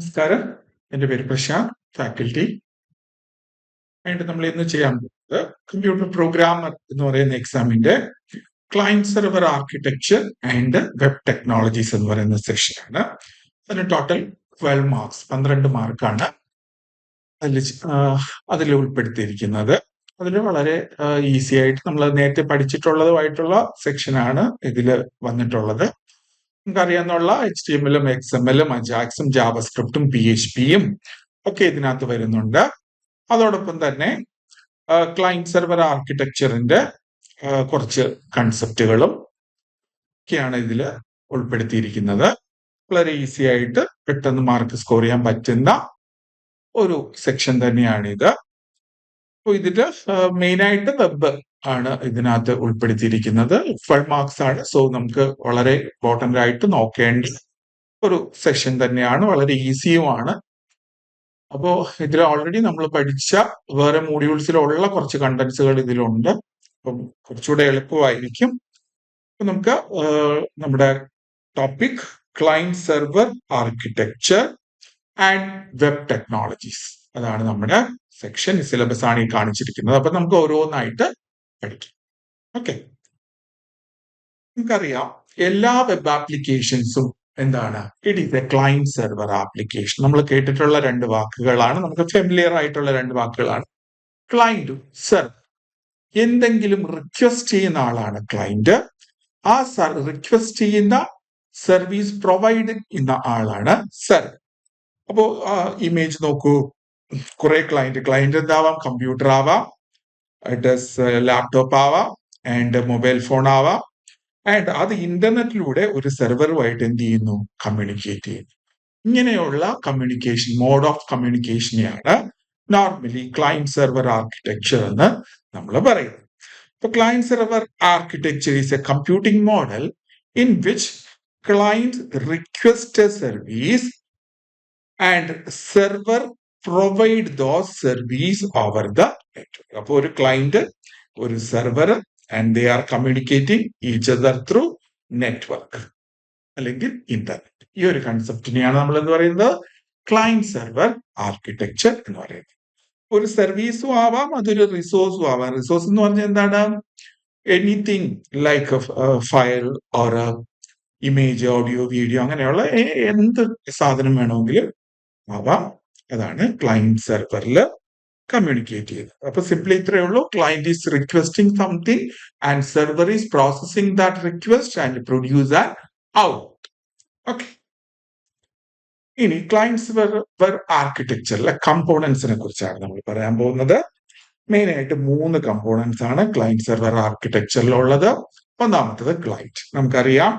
നമസ്കാരം. എൻ്റെ പേര് പ്രശാന്ത്, ഫാക്കൽറ്റി. ആയിട്ട് നമ്മൾ ഇന്ന് ചെയ്യാൻ പോകുന്നത് കമ്പ്യൂട്ടർ പ്രോഗ്രാമർ എന്ന് പറയുന്ന എക്സാമിന്റെ client server architecture and web technologies എന്ന് പറയുന്ന സെഷനാണ്. അതിന് ടോട്ടൽ 12 മാർക്സ്, 12 മാർക്കാണ് അതിൽ ഉൾപ്പെടുത്തിയിരിക്കുന്നത്. അതിൽ വളരെ ഈസി ആയിട്ട് നമ്മൾ നേരത്തെ പഠിച്ചിട്ടുള്ളതുമായിട്ടുള്ള സെക്ഷനാണ് ഇതിൽ വന്നിട്ടുള്ളത്. നമുക്കറിയാവുന്ന HTML-ഉം XML-ഉം അജാക്സും ജാവസ്ക്രിപ്റ്റും PHP-യും ഒക്കെ ഇതിനകത്ത് വരുന്നുണ്ട്. അതോടൊപ്പം തന്നെ ക്ലയന്റ് സെർവർ ആർക്കിടെക്ചറിന്റെ കുറച്ച് കൺസെപ്റ്റുകളും ഒക്കെയാണ് ഇതിൽ ഉൾപ്പെടുത്തിയിരിക്കുന്നത്. വളരെ ഈസി ആയിട്ട് പെട്ടെന്ന് മാർക്ക് സ്കോർ ചെയ്യാൻ പറ്റുന്ന ഒരു സെക്ഷൻ തന്നെയാണിത്. അപ്പോൾ ഇതില് മെയിനായിട്ട് വെബ് ആണ് ഇതിനകത്ത് ഉൾപ്പെടുത്തിയിരിക്കുന്നത്. 12 മാർക്സ് ആണ്. സോ നമുക്ക് വളരെ ഇമ്പോർട്ടന്റ് ആയിട്ട് നോക്കേണ്ട ഒരു സെഷൻ തന്നെയാണ്. വളരെ ഈസിയുമാണ്. അപ്പോൾ ഇതിൽ ഓൾറെഡി നമ്മൾ പഠിച്ച വേറെ മോഡ്യൂൾസിലുള്ള കുറച്ച് കണ്ടന്റ്സുകൾ ഇതിലുണ്ട്. അപ്പം കുറച്ചുകൂടെ എളുപ്പമായിരിക്കും. അപ്പൊ നമുക്ക് നമ്മുടെ topic client server architecture and web technologies, അതാണ് നമ്മുടെ സെക്ഷൻ. സിലബസ് ആണ് ഈ കാണിച്ചിരിക്കുന്നത്. അപ്പൊ നമുക്ക് ഓരോന്നായിട്ട് പഠിക്കാം. ഓക്കെ, നമുക്കറിയാം എല്ലാ വെബ് ആപ്ലിക്കേഷൻസും എന്താണ്? It is a client server application. നമ്മൾ കേട്ടിട്ടുള്ള രണ്ട് വാക്കുകളാണ്, നമുക്ക് ഫെമിലിയർ ആയിട്ടുള്ള രണ്ട് വാക്കുകളാണ്. ക്ലയന്റും സെർവർ. എന്തെങ്കിലും റിക്വസ്റ്റ് ചെയ്യുന്ന ആളാണ് ക്ലയന്റ്. ആ റിക്വസ്റ്റ് ചെയ്യുന്ന സർവീസ് പ്രൊവൈഡ് ചെയ്യുന്ന ആളാണ് സെർവർ. അപ്പോ ഇമേജ് നോക്കൂ. കുറെ ക്ലയന്റ് എന്താവാം? കമ്പ്യൂട്ടർ ആവാം, ലാപ്ടോപ്പ് ആവാം, ആൻഡ് മൊബൈൽ ഫോൺ ആവാം. ആൻഡ് അത് ഇന്റർനെറ്റിലൂടെ ഒരു സെർവറുമായിട്ട് എന്ത് ചെയ്യുന്നു? കമ്മ്യൂണിക്കേറ്റ് ചെയ്യുന്നു. ഇങ്ങനെയുള്ള കമ്മ്യൂണിക്കേഷൻ, മോഡ് ഓഫ് കമ്മ്യൂണിക്കേഷനെയാണ് നോർമലി ക്ലയന്റ് സെർവർ ആർക്കിടെക്ചർ എന്ന് നമ്മൾ പറയുന്നത്. ഇപ്പൊ client server architecture is a computing model in which client request a service and server provide those service over the network. അപ്പോൾ ഒരു ക്ലയന്റ്, ഒരു server, and they are communicating each other through network അല്ലെങ്കിൽ internet. ഈ ഒരു കൺസെപ്റ്റിനെയാണ് നമ്മൾ എന്ന് പറയുന്നത് client server architecture എന്ന് പറയുന്നത്. ഒരു സർവീസും ആവാം, അതൊരു റിസോഴ്സും ആവാം. റിസോഴ്സ് എന്ന് പറഞ്ഞാൽ എന്താണ്? Anything like file or image, audio, video, അങ്ങനെയുള്ള എന്ത് സാധനം വേണമെങ്കിലും ആവാം. അതാണ് ക്ലയന്റ് സെർവറിൽ കമ്മ്യൂണിക്കേറ്റ് ചെയ്ത്. അപ്പൊ സിംപ്ലി ഇത്രയേ ഉള്ളൂ. Client is requesting something and server is processing that request and produce an output. Okay, ഇനി ക്ലയന്റ് സെർവർ ആർക്കിടെക്ചറിലെ കമ്പോണൻസിനെ കുറിച്ചാണ് നമ്മൾ പറയാൻ പോകുന്നത്. മെയിൻ ആയിട്ട് 3 കമ്പോണൻസ് ആണ് ക്ലയന്റ് സെർവർ ആർക്കിടെക്ചറിലുള്ളത്. ഒന്നാമത്തത് ക്ലയന്റ്. നമുക്കറിയാം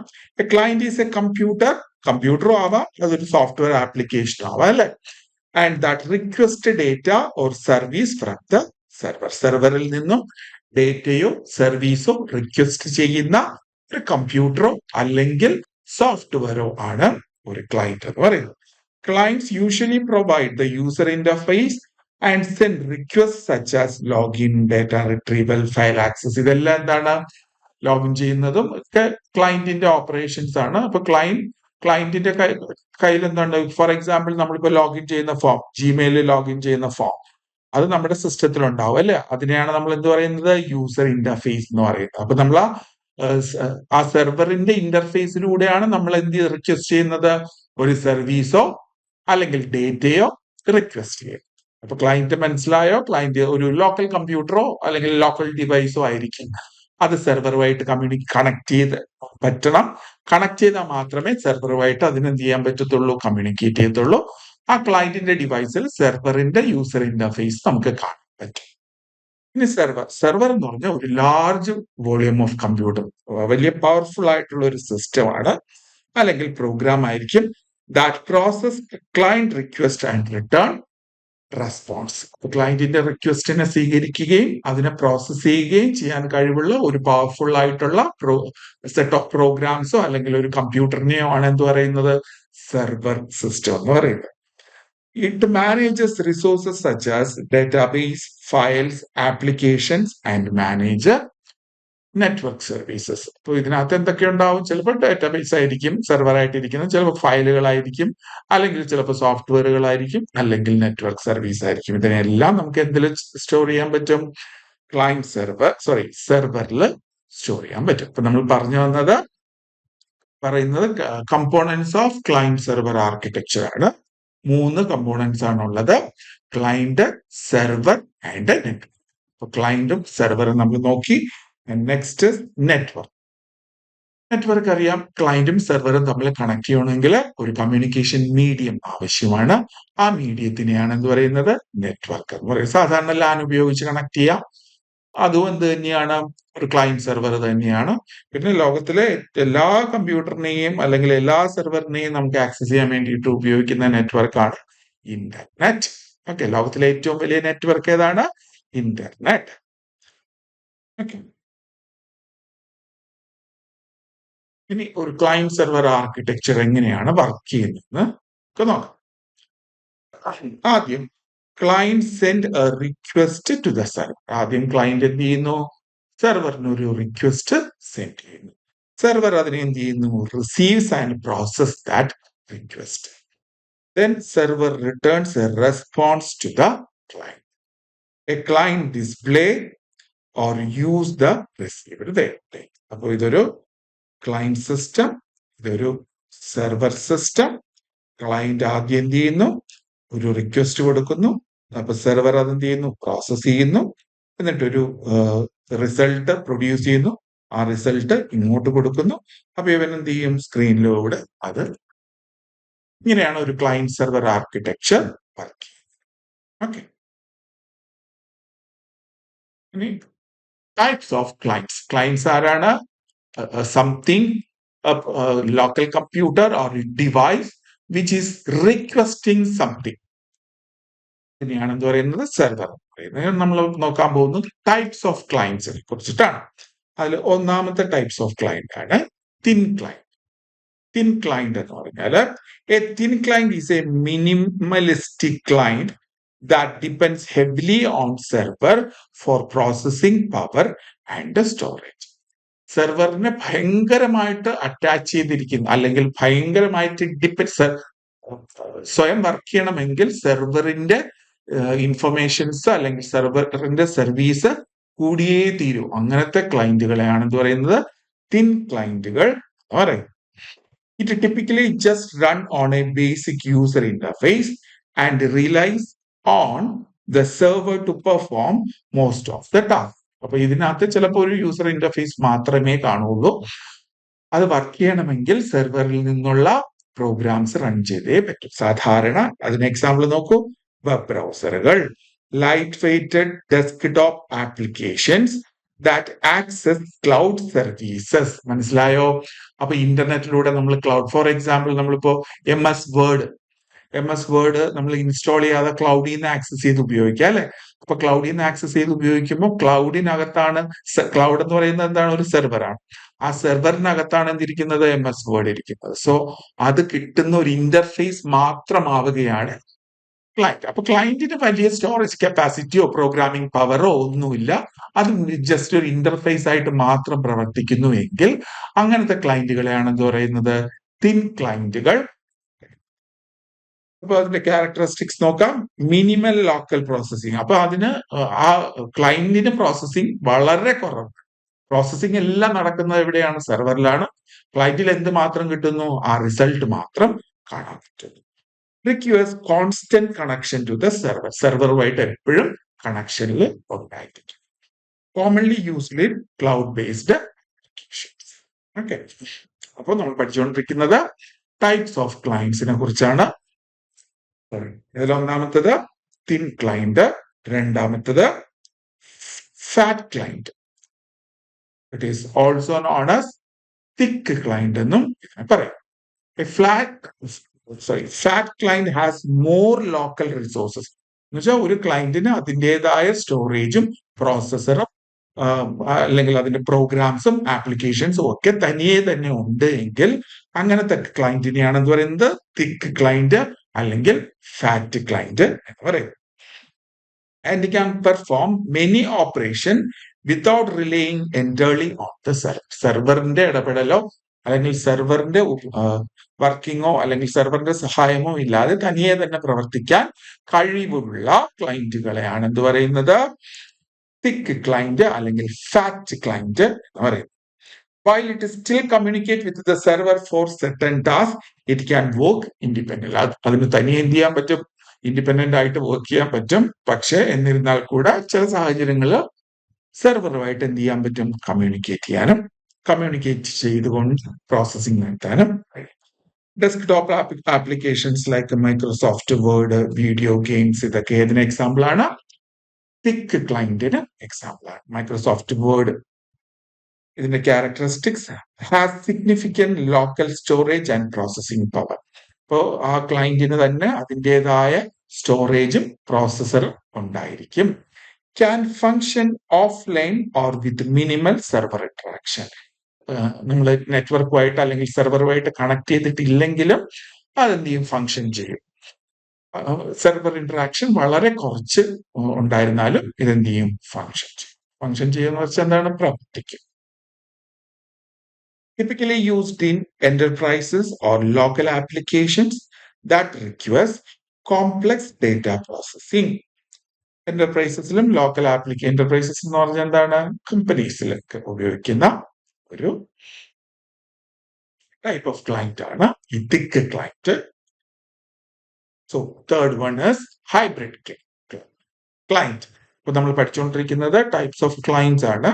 ക്ലയന്റ് ഈസ് എ കമ്പ്യൂട്ടറും ആവാം, അതൊരു സോഫ്റ്റ്വെയർ ആപ്ലിക്കേഷനും ആവാം, അല്ലെ? And that request data or service from the server. സെർവറിൽ നിന്നും ഡേറ്റയോ സർവീസോ റിക്വസ്റ്റ് ചെയ്യുന്ന ഒരു കമ്പ്യൂട്ടറോ അല്ലെങ്കിൽ സോഫ്റ്റ്വെയറോ ആണ് ഒരു ക്ലയന്റ് എന്ന് പറയുന്നത്. Clients usually provide the user interface and send requests such as login, data retrieval, file access. ഇതെല്ലാം എന്താണ്? ലോഗിൻ ചെയ്യുന്നതും ഒക്കെ ക്ലയന്റിന്റെ ഓപ്പറേഷൻസ് ആണ്. അപ്പൊ ക്ലയന്റിന്റെ കയ്യിൽ എന്താണ്? ഫോർ എക്സാമ്പിൾ, നമ്മളിപ്പോ ലോഗിൻ ചെയ്യുന്ന ഫോം, ജിമെയിലിൽ ലോഗിൻ ചെയ്യുന്ന ഫോം, അത് നമ്മുടെ സിസ്റ്റത്തിൽ ഉണ്ടാവും, അല്ലെ? അതിനെയാണ് നമ്മൾ എന്ത് പറയുന്നത്? യൂസർ ഇന്റർഫേസ് എന്ന് പറയുന്നത്. അപ്പൊ നമ്മൾ ആ സെർവറിന്റെ ഇന്റർഫേസിലൂടെയാണ് നമ്മൾ എന്ത് റിക്വസ്റ്റ് ചെയ്യുന്നത്? ഒരു സർവീസോ അല്ലെങ്കിൽ ഡേറ്റയോ റിക്വസ്റ്റ് ചെയ്യും. അപ്പൊ ക്ലയന്റ് മനസ്സിലായോ? ക്ലയന്റ് ഒരു ലോക്കൽ കമ്പ്യൂട്ടറോ അല്ലെങ്കിൽ ലോക്കൽ ഡിവൈസോ ആയിരിക്കും. അത് സെർവറുമായിട്ട് കണക്ട് ചെയ്ത് പറ്റണം. കണക്ട് ചെയ്താൽ മാത്രമേ സെർവറുമായിട്ട് അതിനെന്ത് ചെയ്യാൻ പറ്റത്തുള്ളൂ? കമ്മ്യൂണിക്കേറ്റ് ചെയ്യത്തുള്ളൂ. ആ ക്ലയന്റിന്റെ ഡിവൈസിൽ സെർവറിന്റെ യൂസർ ഇന്റർഫേസ് നമുക്ക് കാണാൻ പറ്റും. ഇനി സെർവർ എന്ന് പറഞ്ഞാൽ ഒരു ലാർജ് വോളിയം ഓഫ് കമ്പ്യൂട്ടർ, വലിയ പവർഫുൾ ആയിട്ടുള്ള ഒരു സിസ്റ്റം ആണ് അല്ലെങ്കിൽ പ്രോഗ്രാം ആയിരിക്കും. That process client request and return response. ക്ലയന്റിന്റെ റിക്വസ്റ്റിനെ സ്വീകരിക്കുകയും അതിനെ പ്രോസസ് ചെയ്യുകയും ചെയ്യാൻ കഴിവുള്ള ഒരു പവർഫുൾ ആയിട്ടുള്ള സെറ്റ് ഓഫ് പ്രോഗ്രാംസോ അല്ലെങ്കിൽ ഒരു കമ്പ്യൂട്ടറിനെയോ ആണ് എന്ത് പറയുന്നത്? സെർവർ സിസ്റ്റം എന്ന് പറയുന്നത്. It manages resources such as database, files, applications, and manager. Network services. അപ്പോൾ ഇതിനകത്ത് എന്തൊക്കെ ഉണ്ടാവും? ചിലപ്പോൾ ഡാറ്റാബേസ് ആയിരിക്കും സെർവർ ആയിട്ടിരിക്കുന്നത്, ചിലപ്പോൾ ഫയലുകളായിരിക്കും, അല്ലെങ്കിൽ ചിലപ്പോൾ സോഫ്റ്റ്വെയറുകളായിരിക്കും, അല്ലെങ്കിൽ നെറ്റ്വർക്ക് സർവീസ് ആയിരിക്കും. ഇതിനെല്ലാം നമുക്ക് എന്തിൽ സ്റ്റോർ ചെയ്യാൻ പറ്റും? ക്ലയന്റ് സെർവറിൽ സ്റ്റോർ ചെയ്യാൻ പറ്റും. അപ്പൊ നമ്മൾ പറഞ്ഞു വന്നത് പറയുന്നത് components of client server architecture ആണ്. 3 കമ്പോണൻസ് ആണുള്ളത്: ക്ലയന്റ്, സെർവർ ആൻഡ് നെറ്റ്വർക്ക്. അപ്പൊ ക്ലയന്റും സെർവറും നമ്മൾ നോക്കി. Next network. നെറ്റ്വർക്ക് അറിയാം, ക്ലയന്റും സെർവറും തമ്മിൽ കണക്ട് ചെയ്യണമെങ്കിൽ ഒരു കമ്മ്യൂണിക്കേഷൻ മീഡിയം ആവശ്യമാണ്. ആ മീഡിയത്തിനെയാണ് എന്ത് പറയുന്നത്? നെറ്റ്വർക്ക് എന്ന് പറയുന്നത്. സാധാരണ ലാൻ ഉപയോഗിച്ച് കണക്ട് ചെയ്യാം, അതും എന്ത് തന്നെയാണ്? ഒരു ക്ലയന്റ് സെർവർ തന്നെയാണ്. പിന്നെ ലോകത്തിലെ എല്ലാ കമ്പ്യൂട്ടറിനെയും അല്ലെങ്കിൽ എല്ലാ സെർവറിനെയും നമുക്ക് ആക്സസ് ചെയ്യാൻ വേണ്ടിയിട്ട് ഉപയോഗിക്കുന്ന നെറ്റ്വർക്കാണ് ഇന്റർനെറ്റ്. ഓക്കെ, ലോകത്തിലെ ഏറ്റവും വലിയ നെറ്റ്വർക്ക് ഏതാണ്? ഇന്റർനെറ്റ്. ഓക്കെ, ഇനി ഒരു ക്ലയന്റ് സെർവർ ആർക്കിടെക്ചർ എങ്ങനെയാണ് വർക്ക് ചെയ്യുന്നതെന്ന് നോക്കാം. ആദ്യം client send a request to the server. ആദ്യം ക്ലയന്റ് എന്ത് ചെയ്യുന്നു? സെർവറിന് ഒരു റിക്വസ്റ്റ് സെൻഡ് ചെയ്യുന്നു. സെർവർ അതിനെ എന്ത് ചെയ്യുന്നു? Receives and process that request. Then server returns a response to the client. A client display or use the received data. അപ്പോൾ ഇതൊരു ക്ലയന്റ് സിസ്റ്റം, ഇതൊരു സെർവർ സിസ്റ്റം. ക്ലയന്റ് ആദ്യം എന്ത് ചെയ്യുന്നു? ഒരു റിക്വസ്റ്റ് കൊടുക്കുന്നു. അപ്പൊ സെർവർ അത് എന്ത് ചെയ്യുന്നു? പ്രോസസ് ചെയ്യുന്നു. എന്നിട്ടൊരു റിസൾട്ട് പ്രൊഡ്യൂസ് ചെയ്യുന്നു. ആ റിസൾട്ട് ഇങ്ങോട്ട് കൊടുക്കുന്നു. അപ്പൊ ഇവൻ എന്ത് ചെയ്യും? സ്ക്രീനിലൂടെ അത്. ഇങ്ങനെയാണ് ഒരു ക്ലയന്റ് സെർവർ ആർക്കിടെക്ചർ വർക്ക് ചെയ്യുന്നത്. ഓക്കെ, ഇനി ടൈപ്സ് ഓഫ് ക്ലയന്റ്സ്. ക്ലയന്റ്സ് ആരാണ്? Something, local computer or device which is requesting something. ഇതിനെയാണ് എന്ത് പറയുന്നത്? സെർവർ പറയുന്നത്. നമ്മൾ നോക്കാൻ പോകുന്നത് ടൈപ്സ് ഓഫ് ക്ലയന്റ്സിനെ കുറിച്ചിട്ടാണ്. അതിൽ ഒന്നാമത്തെ ടൈപ്സ് ഓഫ് ക്ലയന്റ് ആണ് തിൻ ക്ലയന്റ്. തിൻ ക്ലയന്റ് എന്ന് പറഞ്ഞാൽ a thin client is a minimalistic client that depends heavily on server for processing power and storage. സെർവറിനെ ഭയങ്കരമായിട്ട് അറ്റാച്ച് ചെയ്തിരിക്കുന്നു, അല്ലെങ്കിൽ ഭയങ്കരമായിട്ട് സ്വയം വർക്ക് ചെയ്യണമെങ്കിൽ സെർവറിന്റെ ഇൻഫർമേഷൻസ് അല്ലെങ്കിൽ സെർവറിന്റെ സർവീസ് കൂടിയേ തീരൂ. അങ്ങനത്തെ ക്ലയന്റുകളെയാണ് എന്ത് പറയുന്നത്? തിൻ ക്ലയന്റുകൾ എന്ന് പറയുന്നത്. It typically just run on a basic user interface and relies on the server to perform most of the tasks. അപ്പൊ ഇതിനകത്ത് ചിലപ്പോൾ ഒരു യൂസർ ഇന്റർഫേസ് മാത്രമേ കാണുള്ളൂ. അത് വർക്ക് ചെയ്യണമെങ്കിൽ സെർവറിൽ നിന്നുള്ള പ്രോഗ്രാംസ് റൺ ചെയ്തേ പറ്റും. സാധാരണ അതിന് എക്സാമ്പിൾ നോക്കൂ. വെബ് ബ്രൗസറുകൾ, light weighted desktop applications that access cloud services. മനസ്സിലായോ? അപ്പൊ ഇന്റർനെറ്റിലൂടെ നമ്മൾ ക്ലൗഡ്, ഫോർ എക്സാമ്പിൾ നമ്മളിപ്പോ MS വേർഡ് നമ്മൾ ഇൻസ്റ്റാൾ ചെയ്യാതെ ക്ലൗഡിൽ നിന്ന് ആക്സസ് ചെയ്ത് ഉപയോഗിക്കാം, അല്ലെ? അപ്പൊ ക്ലൗഡിൽ നിന്ന് ആക്സസ് ചെയ്ത് ഉപയോഗിക്കുമ്പോൾ ക്ലൗഡിനകത്താണ്, ക്ലൗഡ് എന്ന് പറയുന്നത് എന്താണ്? ഒരു സെർവറാണ്. ആ സെർവറിനകത്താണ് എന്തിരിക്കുന്നത്? MS വേർഡ് ഇരിക്കുന്നത്. സോ അത് കിട്ടുന്ന ഒരു ഇന്റർഫേസ് മാത്രമാവുകയാണ് ക്ലയന്റ്. അപ്പൊ ക്ലയന്റിന് വലിയ സ്റ്റോറേജ് കപ്പാസിറ്റിയോ പ്രോഗ്രാമിംഗ് പവറോ ഒന്നുമില്ല. അത് ജസ്റ്റ് ഒരു ഇന്റർഫേസ് ആയിട്ട് മാത്രം പ്രവർത്തിക്കുന്നു എങ്കിൽ അങ്ങനത്തെ ക്ലയന്റുകളെയാണ് എന്ത് പറയുന്നത്? തിൻ ക്ലയന്റുകൾ. അപ്പൊ അതിന്റെ ക്യാരക്ടറിസ്റ്റിക്സ് നോക്കാം. Minimal local processing. അപ്പൊ അതിന് ആ ക്ലയന്റിന് പ്രോസസ്സിംഗ് വളരെ കുറവ്. പ്രോസസ്സിംഗ് എല്ലാം നടക്കുന്നത് എവിടെയാണ്? സെർവറിലാണ്. ക്ലയന്റിൽ എന്ത് മാത്രം കിട്ടുന്നു? ആ റിസൾട്ട് മാത്രം കാണാൻ പറ്റുന്നു. Requires constant connection to the server. സെർവറുമായിട്ട് എപ്പോഴും കണക്ഷനിൽ ഉണ്ടായിരിക്കും. Commonly used in cloud based applications. Okay, അപ്പോൾ നമ്മൾ പഠിച്ചുകൊണ്ടിരിക്കുന്നത് ടൈപ്സ് ഓഫ് ക്ലയന്റ്സിനെ കുറിച്ചാണ്. ഇതിലൊന്നാമത്തത് തിൻ ക്ലയന്റ്, രണ്ടാമത്തത് fat client. It is also known as thick client എന്നും ഇതിനെ പറയാം. Fat client has more local resources. എന്ന് വെച്ചാൽ ഒരു ക്ലയന്റിന് അതിൻ്റെതായ സ്റ്റോറേജും പ്രോസസ്സറും അല്ലെങ്കിൽ അതിന്റെ പ്രോഗ്രാംസും ആപ്ലിക്കേഷൻസും ഒക്കെ തനിയെ തന്നെ ഉണ്ട് എങ്കിൽ അങ്ങനത്തെ ക്ലയന്റിനെയാണ് എന്ത് പറയുന്നത്? തിക്ക് ക്ലയന്റ് അല്ലെങ്കിൽ ഫാറ്റ് ക്ലയന്റ് എന്ന് പറയുന്നത്. And can perform many operation without relying entirely on the server. സെർവറിന്റെ ഇടപെടലോ അല്ലെങ്കിൽ സെർവറിന്റെ വർക്കിങ്ങോ അല്ലെങ്കിൽ സെർവറിന്റെ സഹായമോ ഇല്ലാതെ തനിയെ തന്നെ പ്രവർത്തിക്കാൻ കഴിവുള്ള ക്ലയന്റുകളെയാണ് എന്ത് പറയുന്നത്? തിക്ക് ക്ലയന്റ് അല്ലെങ്കിൽ ഫാറ്റ് ക്ലയന്റ് എന്ന് പറയുന്നത്. While it still communicate with the server for certain tasks, it can work independently. അതിന് തനിയെ എന്ത് ചെയ്യാൻ പറ്റും? ഇൻഡിപെൻഡന്റ് ആയിട്ട് വർക്ക് ചെയ്യാൻ പറ്റും. പക്ഷെ എന്നിരുന്നാൽ കൂടെ ചില സാഹചര്യങ്ങളിൽ സെർവറുമായിട്ട് എന്ത് ചെയ്യാൻ പറ്റും? കമ്മ്യൂണിക്കേറ്റ് ചെയ്യാനും കമ്മ്യൂണിക്കേറ്റ് ചെയ്തുകൊണ്ട് പ്രോസസ്സിംഗ് നടത്താനും കഴിയും. Desktop applications like Microsoft word, video games, ഇതൊക്കെ ഏതിന് എക്സാമ്പിൾ ആണ്? തിക്ക് ക്ലയന്റിന് എക്സാമ്പിൾ ആണ്. മൈക്രോസോഫ്റ്റ് വേർഡ് ഇതിന്റെ characteristics has significant local storage and processing power. ഇപ്പോൾ ആ ക്ലയന്റിന് തന്നെ അതിൻ്റെതായ സ്റ്റോറേജും പ്രോസസ്സറും ഉണ്ടായിരിക്കും. Can function offline or with minimal server interaction. നമ്മൾ നെറ്റ്വർക്കുമായിട്ട് അല്ലെങ്കിൽ സെർവറുമായിട്ട് കണക്ട് ചെയ്തിട്ടില്ലെങ്കിലും അതെന്ത് ചെയ്യും? ഫങ്ഷൻ ചെയ്യും. സെർവർ ഇന്ററാക്ഷൻ വളരെ കുറച്ച് ഉണ്ടായിരുന്നാലും ഇതെന്ത് ചെയ്യും? ഫങ്ഷൻ ചെയ്യും. ഫങ്ഷൻ ചെയ്യുന്ന വെച്ചാൽ എന്താണ്? പ്രവർത്തിക്കും. Typically used in enterprises or local applications that requires complex data processing. എന്റർപ്രൈസസിലും ലോക്കൽ എന്റർപ്രൈസസ് എന്ന് പറഞ്ഞാൽ എന്താണ്? കമ്പനീസിലൊക്കെ ഉപയോഗിക്കുന്ന ഒരു ടൈപ്പ് ഓഫ് ക്ലയന്റ് ആണ് ഈ thick client. So third one is hybrid client. ഇപ്പൊ നമ്മൾ പഠിച്ചുകൊണ്ടിരിക്കുന്നത് ടൈപ്സ് ഓഫ് ക്ലയന്റ്സ് ആണ്.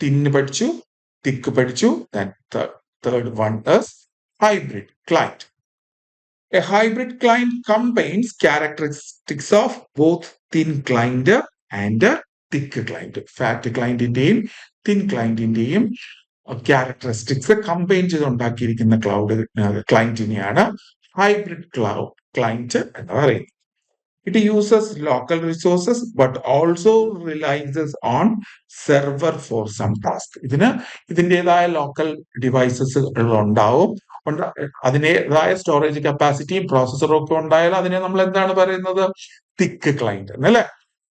തിന്ന് പഠിച്ചു, തിക്ക് പഠിച്ചു. Then third one is hybrid client. A hybrid client combines characteristics of both thin client and thick client. Fat clientന്റെയും thin clientന്റെയും characteristics combine ചെയ്ത് ഉണ്ടാക്കിയിരിക്കുന്ന ക്ലയന്റിനെയാണ് ഹൈബ്രിഡ് ക്ലയന്റ് എന്ന് പറയുന്നത്. It uses local resources but also relies on server for some task. ഇതിൻ്റെതായ local devices ഉണ്ടാവും, അതിൻ്റെതായ storage കപ്പാസിറ്റിയും പ്രോസസ്സറും ഒക്കെ ഉണ്ടായാലും അതിനെ നമ്മൾ എന്താണ് പറയുന്നത്? തിക്ക് ക്ലയന്റ് എന്നല്ലേ.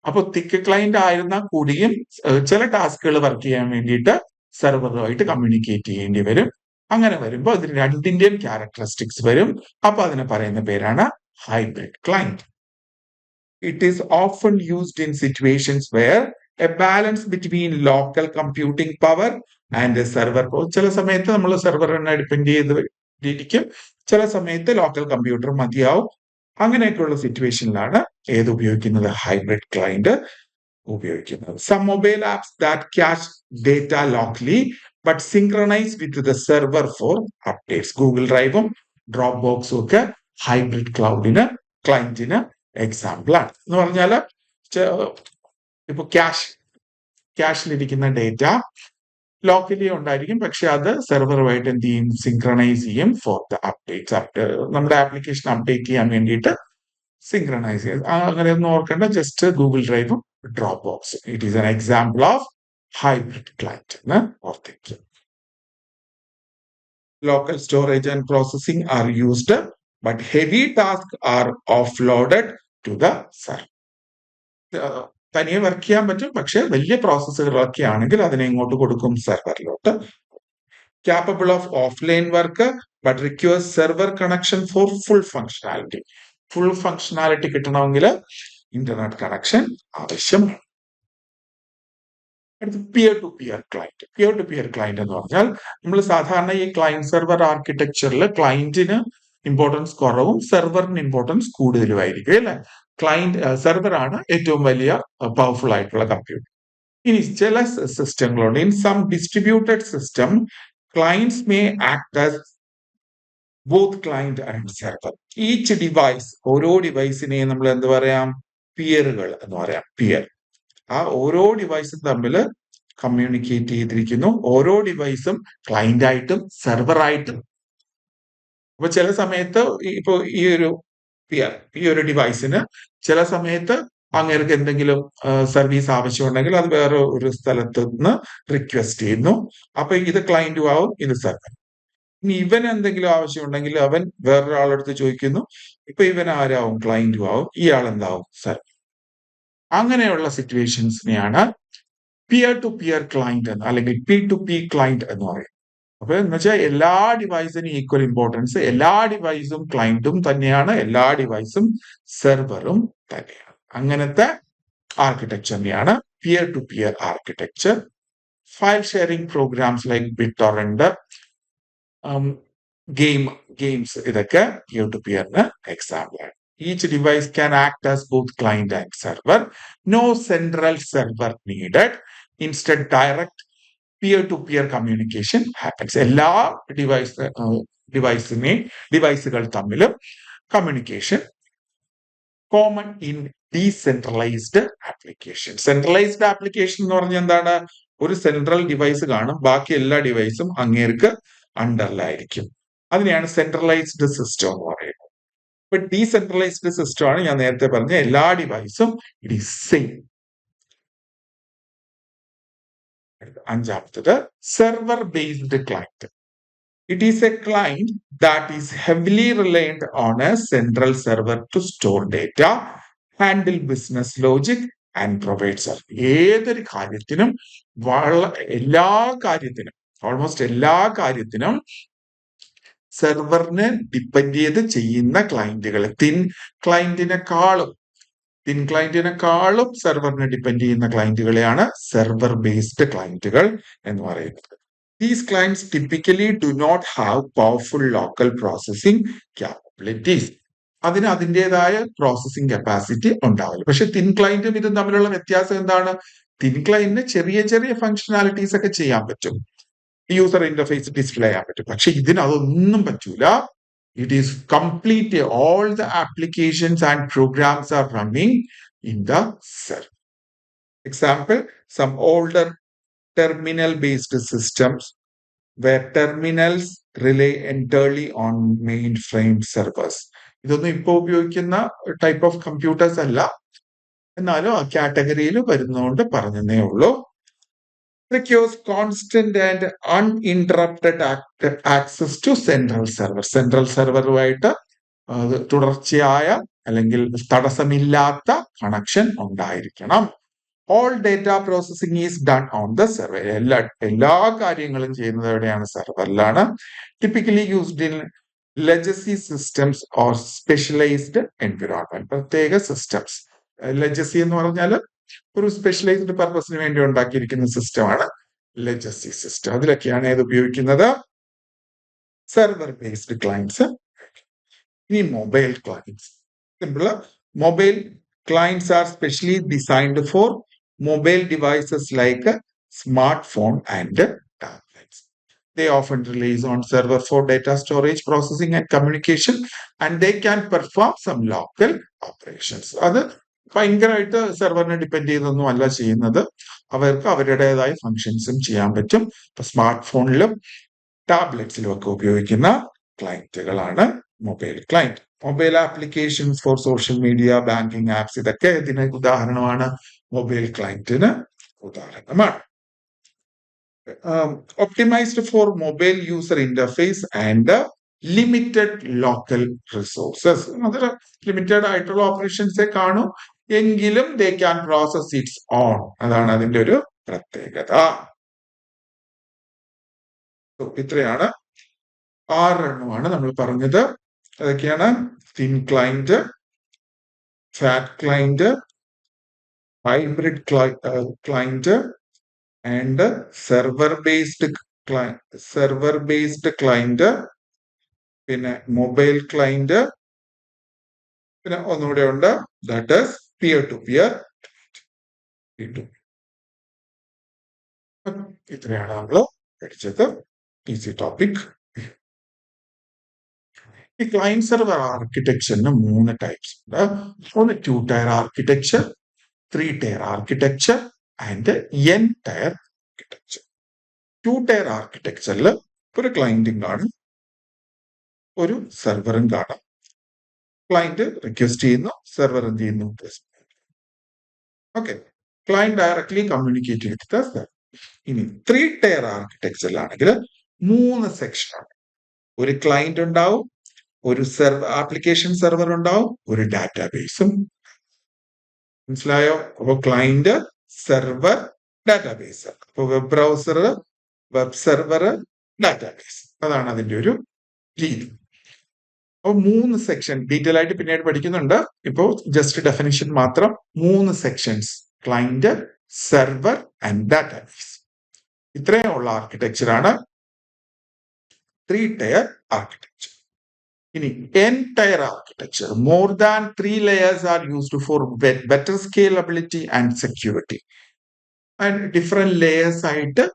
അപ്പൊ തിക്ക് ക്ലയന്റ് ആയിരുന്നാൽ കൂടിയും ചില ടാസ്കുകൾ വർക്ക് ചെയ്യാൻ വേണ്ടിയിട്ട് സെർവറുമായിട്ട് കമ്മ്യൂണിക്കേറ്റ് ചെയ്യേണ്ടി വരും. അങ്ങനെ വരുമ്പോൾ അതിന് രണ്ടിന്റെയും ക്യാരക്ടറിസ്റ്റിക്സ് വരും. അപ്പൊ അതിനെ പറയുന്ന പേരാണ് hybrid client. It is often used in situations where a balance between local computing power and a server. ചില സമയത്ത് നമ്മൾ സെർവറിനെ ഡിപ്പെൻഡ് ചെയ്തിരിക്കും, ചില സമയത്ത് ലോക്കൽ കമ്പ്യൂട്ടർ മതിയാവും. അങ്ങനെയൊക്കെയുള്ള സിറ്റുവേഷനിലാണ് ഏത് ഉപയോഗിക്കുന്നത്? ഹൈബ്രിഡ് ക്ലയന്റ് ഉപയോഗിക്കുന്നത്. Some mobile apps that cache data locally but synchronize with the server for updates. Google ഡ്രൈവും ഡ്രോപ്പ് ബോക്സും ഒക്കെ ഹൈബ്രിഡ് ക്ലയന്റിന് എക്സാമ്പിൾ ആണ്. എന്ന് പറഞ്ഞാൽ ഇപ്പൊ ക്യാഷിലിരിക്കുന്ന ഡേറ്റ ലോക്കലി ഉണ്ടായിരിക്കും, പക്ഷെ അത് സെർവറുമായിട്ട് എന്ത് ചെയ്യും? സിങ്ക്രണൈസ് ചെയ്യും ഫോർ ദ അപ്ഡേറ്റ്സ്. നമ്മുടെ ആപ്ലിക്കേഷൻ അപ്ഡേറ്റ് ചെയ്യാൻ വേണ്ടിയിട്ട് സിങ്ക്രണൈസ് ചെയ്യും. അങ്ങനെ ഒന്നും ഓർക്കേണ്ട, ജസ്റ്റ് ഗൂഗിൾ ഡ്രൈവും Dropbox. It is an example of hybrid client എന്ന് ഓർത്തിരിക്കുക. Local storage and processing are used, but heavy tasks are offloaded to the server. തനിയെ വർക്ക് ചെയ്യാൻ പറ്റും, പക്ഷെ വലിയ പ്രോസസ്സുകളൊക്കെ ആണെങ്കിൽ അതിനെ ഇങ്ങോട്ട് കൊടുക്കും? സെർവറിലോട്ട്. Capable of offline work but requires server connection for full functionality. Full functionality കിട്ടണമെങ്കിൽ ഇന്റർനെറ്റ് കണക്ഷൻ ആവശ്യമാണ്. അടുത്ത peer to peer client. Peer to peer client എന്ന് പറഞ്ഞാൽ നമ്മൾ സാധാരണ ഈ ക്ലയന്റ് സെർവർ ആർക്കിടെക്ചറിൽ ക്ലയന്റിന് ഇമ്പോർട്ടൻസ് കുറവും സെർവറിന് ഇമ്പോർട്ടൻസ് കൂടുതലുമായിരിക്കും അല്ലെ. സെർവർ ആണ് ഏറ്റവും വലിയ പവർഫുൾ ആയിട്ടുള്ള കമ്പ്യൂട്ടർ. ഇനി ചില സിസ്റ്റങ്ങളുണ്ട്. In some distributed system clients may act as both client and server. Each device, ഓരോ ഡിവൈസിനെയും നമ്മൾ എന്ത് പറയാം? പിയറുകൾ എന്ന് പറയാം. പിയർ. ആ ഓരോ ഡിവൈസും തമ്മിൽ കമ്മ്യൂണിക്കേറ്റ് ചെയ്തിരിക്കുന്നു. ഓരോ ഡിവൈസും ക്ലയന്റ് ആയിട്ടും സെർവറായിട്ടും. അപ്പൊ ചില സമയത്ത് ഇപ്പൊ ഈ ഒരു ഡിവൈസിന് ചില സമയത്ത് അങ്ങേർക്ക് എന്തെങ്കിലും സർവീസ് ആവശ്യമുണ്ടെങ്കിൽ അത് വേറെ ഒരു സ്ഥലത്ത് നിന്ന് റിക്വസ്റ്റ് ചെയ്യുന്നു. അപ്പൊ ഇത് ക്ലയന്റും ആവും, ഇത് സെർവർ. ഇനി ഇവൻ എന്തെങ്കിലും ആവശ്യമുണ്ടെങ്കിൽ അവൻ വേറൊരാളെടുത്ത് ചോദിക്കുന്നു. ഇപ്പൊ ഇവൻ ആരാവും? ക്ലയന്റും ആവും, ഇയാൾ എന്താവും? സെർവർ. അങ്ങനെയുള്ള സിറ്റുവേഷൻസിനെയാണ് പിയർ ടു പിയർ ക്ലയന്റ് എന്ന് അല്ലെങ്കിൽ P2P ക്ലയന്റ് എന്ന് പറയും. അപ്പൊ എന്ന് വെച്ചാൽ എല്ലാ ഡിവൈസിനും ഈക്വൽ ഇമ്പോർട്ടൻസ്, എല്ലാ ഡിവൈസും ക്ലയന്റും തന്നെയാണ്, എല്ലാ ഡിവൈസും സെർവറും തന്നെയാണ്. അങ്ങനത്തെ ആർക്കിടെക്ചറിനെയാണ് peer to peer architecture. File sharing programs like BitTorrent, games ഇതൊക്കെ പിയർ ടു പിയറിന് എക്സാമ്പിൾ ആണ്. Each device can act as both client and server. No central server needed. Instead, direct peer-to-peer communication happens. എല്ലാ ഡിവൈസുകൾ തമ്മിലും communication common in decentralised application. Centralised application എന്ന് പറഞ്ഞാൽ എന്താണ്? ഒരു central device കാണും, ബാക്കി എല്ലാ ഡിവൈസും അങ്ങേർക്ക് അണ്ടറിലായിരിക്കും. അതിനെയാണ് സെൻട്രലൈസ്ഡ് സിസ്റ്റം എന്ന് പറയുന്നത്. ഇപ്പൊ ഡീസെൻട്രലൈസ്ഡ് സിസ്റ്റം ആണ് ഞാൻ നേരത്തെ പറഞ്ഞ എല്ലാ ഡിവൈസും ഇറ്റ് ഈസ് സെയിം. അഞ്ചാമത്തത് server based client. It is a client that is heavily reliant on a central server to store data, handle business logic and provide service. ഏതൊരു കാര്യത്തിനും ഓൾമോസ്റ്റ് എല്ലാ കാര്യത്തിനും സെർവറിനെ ഡിപ്പെൻഡ് ചെയ്ത് ചെയ്യുന്ന ക്ലയന്റുകൾ, തിൻ ക്ലയന്റിനെക്കാളും സെർവറിനെ ഡിപ്പെൻഡ് ചെയ്യുന്ന ക്ലയന്റുകളെയാണ് server based ക്ലയന്റുകൾ എന്ന് പറയുന്നത്. These clients typically do not have powerful local processing capabilities. അതിന് അതിൻ്റെതായ പ്രോസസ്സിംഗ് കപ്പാസിറ്റി ഉണ്ടാവില്ല. പക്ഷെ തിൻ ക്ലയന്റും ഇതും തമ്മിലുള്ള വ്യത്യാസം എന്താണ്? തിൻ ക്ലയന്റിന് ചെറിയ ചെറിയ ഫങ്ഷനാലിറ്റീസ് ഒക്കെ ചെയ്യാൻ പറ്റും, യൂസർ ഇന്റർഫേസ് ഡിസ്പ്ലേ ചെയ്യാൻ പറ്റും. പക്ഷെ ഇതിന് അതൊന്നും പറ്റൂല. It is completely all the applications and programs are running in the server. Example, some older terminal-based systems where terminals rely entirely on mainframe servers. ഇതൊന്നും ഇപ്പോൾ ഉപയോഗിക്കുന്ന ടൈപ്പ് ഓഫ് കമ്പ്യൂട്ടേഴ്സ് അല്ല, എന്നാലും ആ കാറ്റഗറിയിൽ വരുന്നതുകൊണ്ട് പറഞ്ഞതേ ഉള്ളൂ. Secures constant and uninterrupted access to central server. Central സെർവറുമായിട്ട് തുടർച്ചയായ അല്ലെങ്കിൽ തടസ്സമില്ലാത്ത കണക്ഷൻ ഉണ്ടായിരിക്കണം. All data processing is done on the server. എല്ലാ കാര്യങ്ങളും ചെയ്യുന്നത് എവിടെയാണ്? സെർവറിലാണ്. Typically used in legacy systems or specialized environment. പ്രത്യേക സിസ്റ്റംസ്. ലെഗസി എന്ന് പറഞ്ഞാൽ ഒരു സ്പെഷ്യലൈസ്ഡ് പർപ്പസിന് വേണ്ടി ഉണ്ടാക്കിയിരിക്കുന്ന സിസ്റ്റമാണ് ലെഗസി സിസ്റ്റം. അതിലൊക്കെയാണ് ഇത് ഉപയോഗിക്കുന്നത്, സെർവർ ബേസ്ഡ് ക്ലയൻസ്. ഇനി mobile clients. Simple, mobile clients are specially designed for mobile devices like a smartphone and tablets. They often rely on server for data storage, processing and communication, and they can perform some local operations. അത് ഭയങ്കരമായിട്ട് സെർവറിനെ depend ചെയ്തൊന്നും അല്ല ചെയ്യുന്നത്, അവർക്ക് അവരുടേതായ ഫങ്ഷൻസും ചെയ്യാൻ പറ്റും. ഇപ്പൊ smart ഫോണിലും ടാബ്ലറ്റ്സിലും ഒക്കെ ഉപയോഗിക്കുന്ന ക്ലയന്റുകളാണ് mobile client. Mobile applications for social media, banking apps, ഇതൊക്കെ ഇതിന് ഉദാഹരണമാണ്, മൊബൈൽ ക്ലയന്റിന് ഉദാഹരണമാണ്. Optimized for mobile user interface and limited local resources. അത് ലിമിറ്റഡ് ആയിട്ടുള്ള ഓപ്പറേഷൻസേ കാണും, എങ്കിലും they can process its own. അതാണ് അതിന്റെ ഒരു പ്രത്യേകത. ഇത്രയാണ് 6 എണ്ണമാണ് നമ്മൾ പറഞ്ഞത്. അതൊക്കെയാണ് thin client, fat client, hybrid client and server based client, പിന്നെ മൊബൈൽ ക്ലയന്റ്, പിന്നെ ഒന്നുകൂടെ ഉണ്ട്, that is peer to peer. ഇത്രയാണ് നമ്മൾ പഠിച്ചത്. Easy topic. ഈ ക്ലയന്റ് സെർവർ ആർക്കിടെക്ചറിന് 3 ടൈപ്സ് ഉണ്ട്. ഒന്ന് 2 tier architecture, 3 tier architecture and N tier architecture. 2 tier ആർക്കിടെക്ചറിൽ ഒരു ക്ലയന്റും കാണും, ഒരു സെർവറും കാണും. ക്ലയന്റ് റിക്വസ്റ്റ് ചെയ്യുന്നു, സെർവർ എന്ത് ചെയ്യുന്നു? Okay, client directly communicate with the server. ഇനി 3 ടയർ ആർക്കിടെക്ചറിലാണെങ്കിൽ 3 സെക്ഷനാണ്. ഒരു ക്ലയന്റ് ഉണ്ടാവും, ഒരു ആപ്ലിക്കേഷൻ സെർവർ ഉണ്ടാവും, ഒരു ഡാറ്റാബേസും. മനസ്സിലായോ? അപ്പൊ ക്ലയന്റ്, സെർവർ, ഡാറ്റാബേസ്. അപ്പോൾ web browser, web server, database. അതാണ് അതിന്റെ ഒരു രീതി. അപ്പോൾ 3 സെക്ഷൻ ഡീറ്റെയിൽ ആയിട്ട് പിന്നീട് പഠിക്കുന്നുണ്ട്. ഇപ്പോൾ ജസ്റ്റ് ഡെഫിനിഷൻ മാത്രം. 3 sections: client, server and database. ഇത്രയുള്ള ആർക്കിടെക്ചറാണ് 3 ടയർ ആർക്കിടെക്ചർ. ഇനി entire architecture, more than 3 layers are used for better scalability and security. And different layers ആയിട്ട്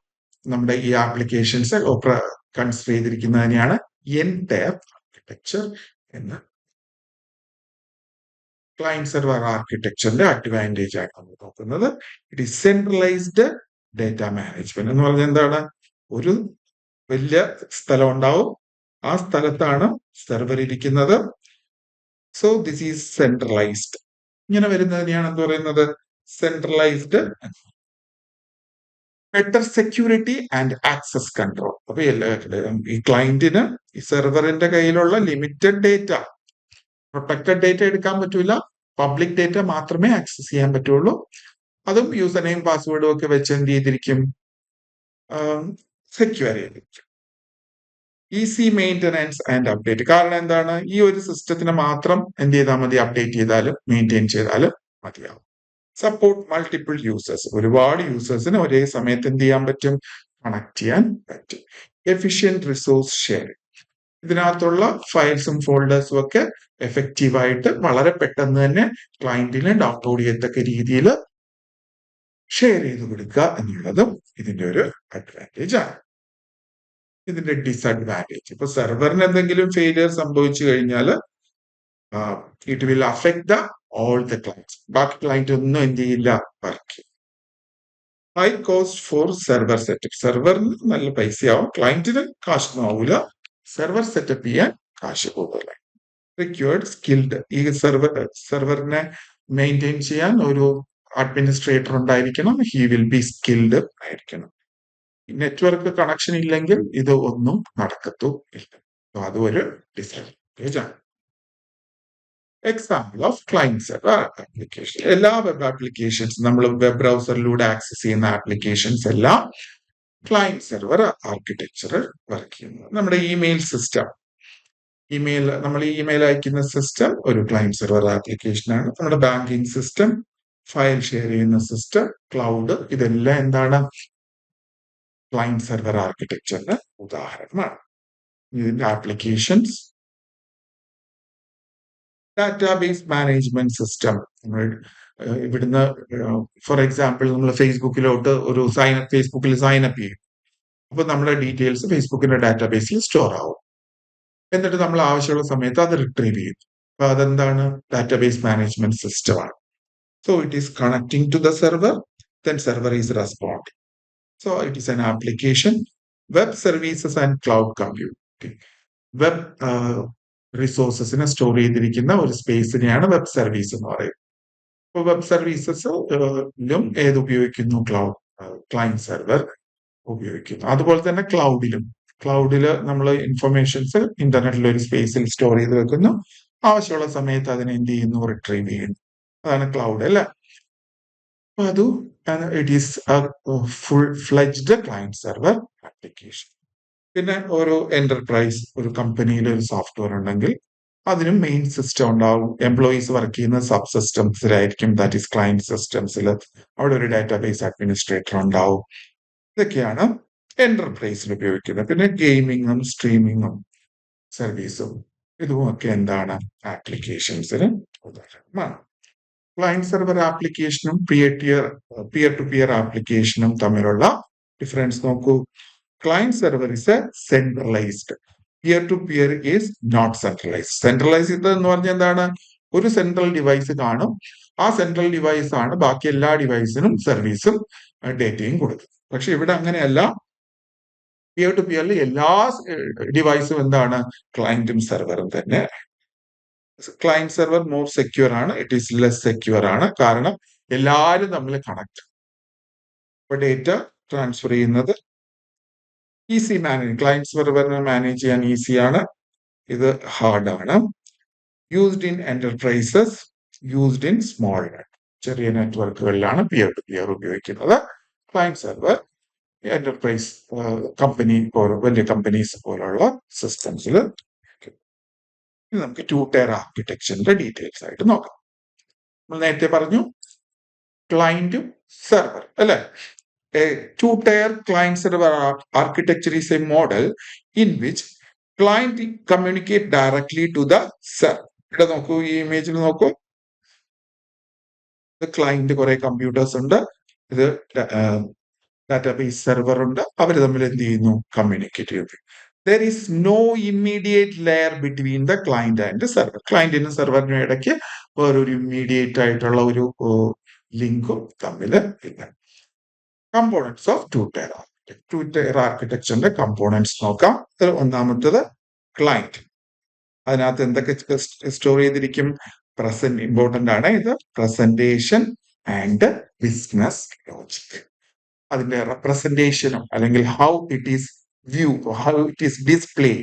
നമ്മുടെ ഈ ആപ്ലിക്കേഷൻസ് കൺസിഡർ ചെയ്തിരിക്കുന്നതിനെയാണ് entire architecture എന്ന്. ക്ലയന്റ് സെർവർ ആർക്കിടെക്ചറിന്റെ അഡ്വാൻറ്റേജ് ആണ് നമ്മൾ നോക്കുന്നത്. It is centralised data management എന്ന് പറഞ്ഞാൽ എന്താണ്? ഒരു വലിയ സ്ഥലം ഉണ്ടാവും, ആ സ്ഥലത്താണ് സെർവർ ഇരിക്കുന്നത്. So this is centralised. ഇങ്ങനെ വരുന്നതിനെയാണ് എന്ത് പറയുന്നത്? Centralised. Better security and access control. അപ്പൊ ഈ ക്ലയന്റിന് ഈ സെർവറിന്റെ കയ്യിലുള്ള ലിമിറ്റഡ് ഡേറ്റ, പ്രൊട്ടക്റ്റഡ് ഡേറ്റ എടുക്കാൻ പറ്റൂല, പബ്ലിക് ഡേറ്റ മാത്രമേ ആക്സസ് ചെയ്യാൻ പറ്റുള്ളൂ. അതും യൂസർ നെയിം പാസ്വേഡും ഒക്കെ വെച്ച് എന്ത് ചെയ്തിരിക്കും? സെക്യൂർ ചെയ്തിരിക്കും. Easy maintenance and update. കാരണം എന്താണ്? ഈ ഒരു സിസ്റ്റത്തിന് മാത്രം എന്ത് ചെയ്താൽ മതി? അപ്ഡേറ്റ് ചെയ്താലും മെയിൻറ്റെയിൻ ചെയ്താലും മതിയാവും. Support multiple users. ഒരുപാട് യൂസേഴ്സിന് ഒരേ സമയത്ത് എന്ത് ചെയ്യാൻ പറ്റും? കണക്ട് ചെയ്യാൻ പറ്റും. Efficient resource sharing. ഇതിനകത്തുള്ള ഫയൽസും ഫോൾഡേഴ്സും ഒക്കെ എഫക്റ്റീവായിട്ട് വളരെ പെട്ടെന്ന് തന്നെ ക്ലയന്റിന് ഡൗൺലോഡ് ചെയ്യത്തക്ക രീതിയിൽ ഷെയർ ചെയ്ത് കൊടുക്കുക എന്നുള്ളതും ഇതിന്റെ ഒരു അഡ്വാൻറ്റേജ് ആണ്. ഇതിന്റെ ഡിസഡ്വാൻറ്റേജ്, ഇപ്പൊ സെർവറിന് എന്തെങ്കിലും ഫെയിലിയർ സംഭവിച്ചു കഴിഞ്ഞാൽ it will affect all the clients. ബാക്കി ക്ലയന്റ് ഒന്നും എന്ത് ചെയ്യില്ല, വർക്ക് ചെയ്യും. High cost for server setup. സെർവറിന് നല്ല പൈസയാവും, ക്ലയന്റിന് കാശൊന്നും ആവൂല. സെർവർ സെറ്റപ്പ് ചെയ്യാൻ കാശ് കൂടുതലാണ്. Required skilled. ഈ സെർവറിനെ മെയിൻറ്റെയിൻ ചെയ്യാൻ ഒരു അഡ്മിനിസ്ട്രേറ്റർ ഉണ്ടായിരിക്കണം. ഹി വിൽ ബി സ്കിൽഡ് ആയിരിക്കണം. നെറ്റ്വർക്ക് കണക്ഷൻ ഇല്ലെങ്കിൽ ഇത് ഒന്നും നടക്കത്തുമില്ല. അതും ഒരു ഡിസഡ്വാൻറ്റേജ് ആണ്. Example of client server application. എല്ലാ വെബ് ആപ്ലിക്കേഷൻസ്, നമ്മൾ വെബ് ബ്രൗസറിലൂടെ ആക്സസ് ചെയ്യുന്ന ആപ്ലിക്കേഷൻസ് എല്ലാം ക്ലയന്റ് സെർവർ ആർക്കിടെക്ചർ വർക്ക് ചെയ്യുന്നത്. നമ്മുടെ ഇമെയിൽ സിസ്റ്റം, നമ്മൾ ഇമെയിൽ അയക്കുന്ന സിസ്റ്റം ഒരു ക്ലയന്റ് സെർവർ ആപ്ലിക്കേഷൻ ആണ്. നമ്മുടെ ബാങ്കിങ് സിസ്റ്റം, ഫയൽ ഷെയർ ചെയ്യുന്ന സിസ്റ്റം, ക്ലൗഡ്, ഇതെല്ലാം എന്താണ്? ക്ലയന്റ് സെർവർ ആർക്കിടെക്ചറിന് ഉദാഹരണമാണ്. ഇതിന്റെ ആപ്ലിക്കേഷൻസ്. Database management system. നമ്മൾ ഇവിടുന്ന് ഫോർ എക്സാമ്പിൾ നമ്മൾ ഫേസ്ബുക്കിലോട്ട് ഒരു ഫേസ്ബുക്കിൽ സൈനപ്പ് ചെയ്യും. അപ്പൊ നമ്മുടെ ഡീറ്റെയിൽസ് ഫേസ്ബുക്കിന്റെ ഡാറ്റാബേസിൽ സ്റ്റോർ ആവും. എന്നിട്ട് നമ്മൾ ആവശ്യമുള്ള സമയത്ത് അത് റിട്രീവ് ചെയ്യും. അപ്പൊ അതെന്താണ്? ഡാറ്റാബേസ് മാനേജ്മെന്റ് സിസ്റ്റം ആണ്. So it is connecting to the server, then server is responding. So it is an application. Web services and cloud computing. Web റിസോഴ്സസിനെ സ്റ്റോർ ചെയ്തിരിക്കുന്ന ഒരു സ്പേസിനെയാണ് വെബ് സർവീസ് എന്ന് പറയുന്നത്. അപ്പോൾ വെബ് സർവീസസിലും ഏത് ഉപയോഗിക്കുന്നു? ക്ലയന്റ് സെർവർ ഉപയോഗിക്കുന്നു. അതുപോലെ തന്നെ ക്ലൗഡില് നമ്മൾ ഇൻഫർമേഷൻസ് ഇന്റർനെറ്റിൽ ഒരു സ്പേസിൽ സ്റ്റോർ ചെയ്ത് വെക്കുന്നു. ആവശ്യമുള്ള സമയത്ത് അതിനെ എന്ത് ചെയ്യുന്നു? റിട്രീവ് ചെയ്യുന്നു. അതാണ് ക്ലൗഡ്, അല്ലേ? It is full fledged client server application. പിന്നെ ഒരു എന്റർപ്രൈസ്, ഒരു കമ്പനിയിൽ ഒരു സോഫ്റ്റ്വെയർ ഉണ്ടെങ്കിൽ അതിനും മെയിൻ സിസ്റ്റം ഉണ്ടാവും. എംപ്ലോയീസ് വർക്ക് ചെയ്യുന്ന സബ് സിസ്റ്റംസിലായിരിക്കും, ദാറ്റ് ഈസ് ക്ലയന്റ് സിസ്റ്റംസിൽ. അവിടെ ഒരു ഡാറ്റാബേസ് അഡ്മിനിസ്ട്രേറ്റർ ഉണ്ടാവും. ഇതൊക്കെയാണ് എന്റർപ്രൈസിൽ ഉപയോഗിക്കുന്നത്. പിന്നെ ഗെയിമിങ്ങും സ്ട്രീമിങ്ങും സർവീസും ഇതുമൊക്കെ എന്താണ്? ആപ്ലിക്കേഷൻസിന് ഉദാഹരണമാണ്. ക്ലയന്റ് സെർവർ ആപ്ലിക്കേഷനും പിയർ ടു പിയർ ആപ്ലിക്കേഷനും തമ്മിലുള്ള ഡിഫറൻസ് നോക്കൂ. Client server is a centralised, peer to peer is not centralised. Centralised എന്ന് പറഞ്ഞാൽ എന്താണ്? ഒരു സെൻട്രൽ ഡിവൈസ് കാണും, ആ സെൻട്രൽ ഡിവൈസ് ആണ് ബാക്കി എല്ലാ ഡിവൈസിനും സർവീസും ഡേറ്റയും കൊടുക്കും. പക്ഷെ ഇവിടെ അങ്ങനെയല്ല. പിയർ ടു പിയറിൽ എല്ലാ ഡിവൈസും എന്താണ്? ക്ലയന്റും സെർവറും തന്നെ. ക്ലയന്റ് സെർവർ മോർ സെക്യൂർ ആണ്, ഇറ്റ് ഈസ് ലെസ് സെക്യൂർ ആണ്. കാരണം എല്ലാവരും തമ്മിൽ കണക്ട്. ഇപ്പൊ ഡേറ്റ ട്രാൻസ്ഫർ ചെയ്യുന്നത് ഈസി ക്ലയന്റ് സെർവറിനെ മാനേജ് ചെയ്യാൻ ഈസിയാണ്. ഇത് ഹാർഡാണ്. Used in enterprises, used in small ചെറിയ നെറ്റ്വർക്കുകളിലാണ് പിയർ ടു പിയർ ഉപയോഗിക്കുന്നത്. ക്ലയന്റ് സെർവർ എന്റർപ്രൈസ് കമ്പനി വലിയ കമ്പനീസ് പോലുള്ള സിസ്റ്റംസിൽ നമുക്ക് 2-tier ആർക്കിടെക്ചറിന്റെ ഡീറ്റെയിൽസ് ആയിട്ട് നോക്കാം. നമ്മൾ നേരത്തെ പറഞ്ഞു ക്ലയന്റും സെർവർ അല്ലെ. A 2-tier client server architecture is a model in which client communicate directly to the server. ഇവിടെ നോക്കൂ, ഈ ഇമേജിൽ നോക്കൂ, ക്ലയന്റ് കുറെ കമ്പ്യൂട്ടേഴ്സ് ഉണ്ട്, ഇത് ഡാറ്റാബേസ് സെർവർ ഉണ്ട്, അവർ തമ്മിൽ എന്ത് ചെയ്യുന്നു, കമ്മ്യൂണിക്കേറ്റ് ചെയ്യുന്നു. There is no immediate layer between the client and the server. ക്ലയന്റിനും സെർവറിനും ഇടയ്ക്ക് വേറൊരു ഇമ്മീഡിയറ്റ് ആയിട്ടുള്ള ഒരു ലിങ്കും തമ്മിൽ ഇല്ല. Components of 2-tier architecture. 2-tier ആർക്കിടെക്ചറിന്റെ കമ്പോണൻസ് നോക്കാം. ഒന്നാമത്തത് ക്ലയന്റ്. അതിനകത്ത് എന്തൊക്കെ സ്റ്റോർ ചെയ്തിരിക്കും? പ്രസന്റ് ഇമ്പോർട്ടന്റ് ആണ്. ഇത് പ്രസന്റേഷൻ ആൻഡ് ബിസിനസ് ലോജിക്. അതിന്റെ റെപ്രസെന്റേഷനും അല്ലെങ്കിൽ how it is view, how it is display,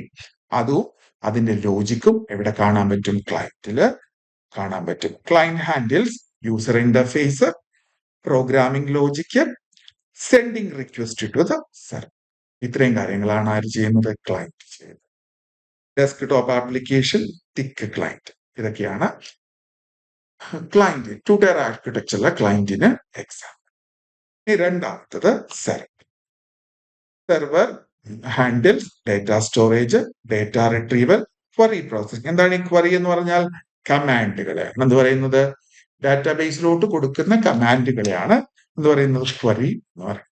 അതും അതിന്റെ ലോജിക്കും എവിടെ കാണാൻ പറ്റും? ക്ലയന്റില് കാണാൻ പറ്റും. Client handles user interface, programming logic, sending request to the server. ഇത്രയും കാര്യങ്ങളാണ് ആര് ചെയ്യുന്നത്? ക്ലയന്റ് ചെയ്യുന്നത്. ഡെസ്ക്ടോപ്പ് ആപ്ലിക്കേഷൻ, തിക്ക് ക്ലയന്റ്, ഇതൊക്കെയാണ് ക്ലയന്റ് 2-tier ആർക്കിടെക്ചറിലെ ക്ലയന്റിന് എക്സാമ്പിൾ. ഇനി രണ്ടാമത്തത് server. Server handles data storage, data retrieval, query processing. എന്താണ് ഈ ക്വറി എന്ന് പറഞ്ഞാൽ? കമാൻഡുകളെയാണ് എന്ത് പറയുന്നത്? ഡാറ്റാബേസിലോട്ട് കൊടുക്കുന്ന കമാൻഡുകളെയാണ് എന്ത് പറയുന്നത്? ക്വറി എന്ന് പറയുന്നത്.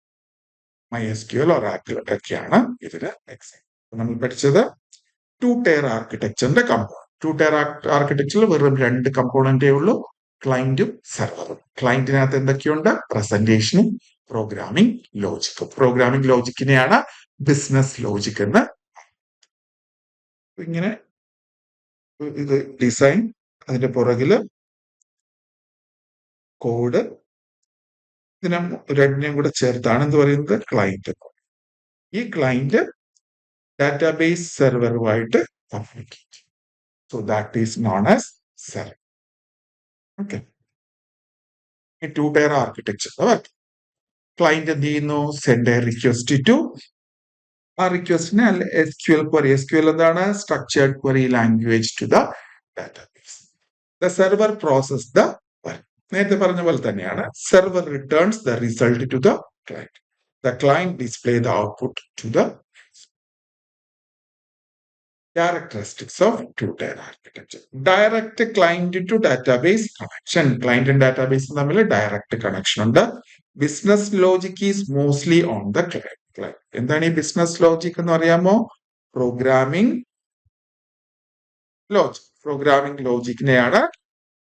MySQL, Oracle ഒക്കെയാണ് ഇതിന് എക്സാമ്പിൾ. നമ്മൾ പഠിച്ചത് 2-tier ആർക്കിടെക്ചറിന്റെ കമ്പോണന്റ്. 2-tier ആർക്കിടെക്ചറിൽ വെറും 2 കമ്പോണന്റേ ഉള്ളൂ, ക്ലയന്റും സെർവറും. ക്ലയന്റിനകത്ത് എന്തൊക്കെയുണ്ട്? പ്രസന്റേഷനും പ്രോഗ്രാമിംഗ് ലോജിക്കും. പ്രോഗ്രാമിംഗ് ലോജിക്കിനെയാണ് ബിസിനസ് ലോജിക് എന്ന്. ഇങ്ങനെ ഇത് ഡിസൈൻ, അതിന്റെ പുറകില് കോഡ്, ഇതിനെ രണ്ടിനെയും കൂടെ ചേർത്താണ് എന്ത് പറയുന്നത്? ക്ലയന്റ്. ഈ ക്ലയന്റ് ഡാറ്റാബേസ് സെർവറുമായിട്ട് communicate. So that is known as server. Okay. ഈ 2-tier ആർക്കിടെക്ചർ ക്ലയന്റ് എന്ത് ചെയ്യുന്നു? സെൻഡ് എ റിക്വസ്റ്റ് ടു, ആ റിക്വസ്റ്റിന് SQL ക്വറി. SQL എന്താണ്? Structured query language to the database. The server process the work. നേരത്തെ പറഞ്ഞ പോലെ തന്നെയാണ്. Server returns the result to the client. The client display the output to the. Characteristics of 2-tier architecture. Direct client to database connection. Client and database തമ്മിൽ direct connection ഉണ്ട്. Business logic is mostly on the client. എന്താണ് ഈ business logic എന്ന് അറിയാമോ? Programming logic. Programming ലോജിക്കിനെയാണ്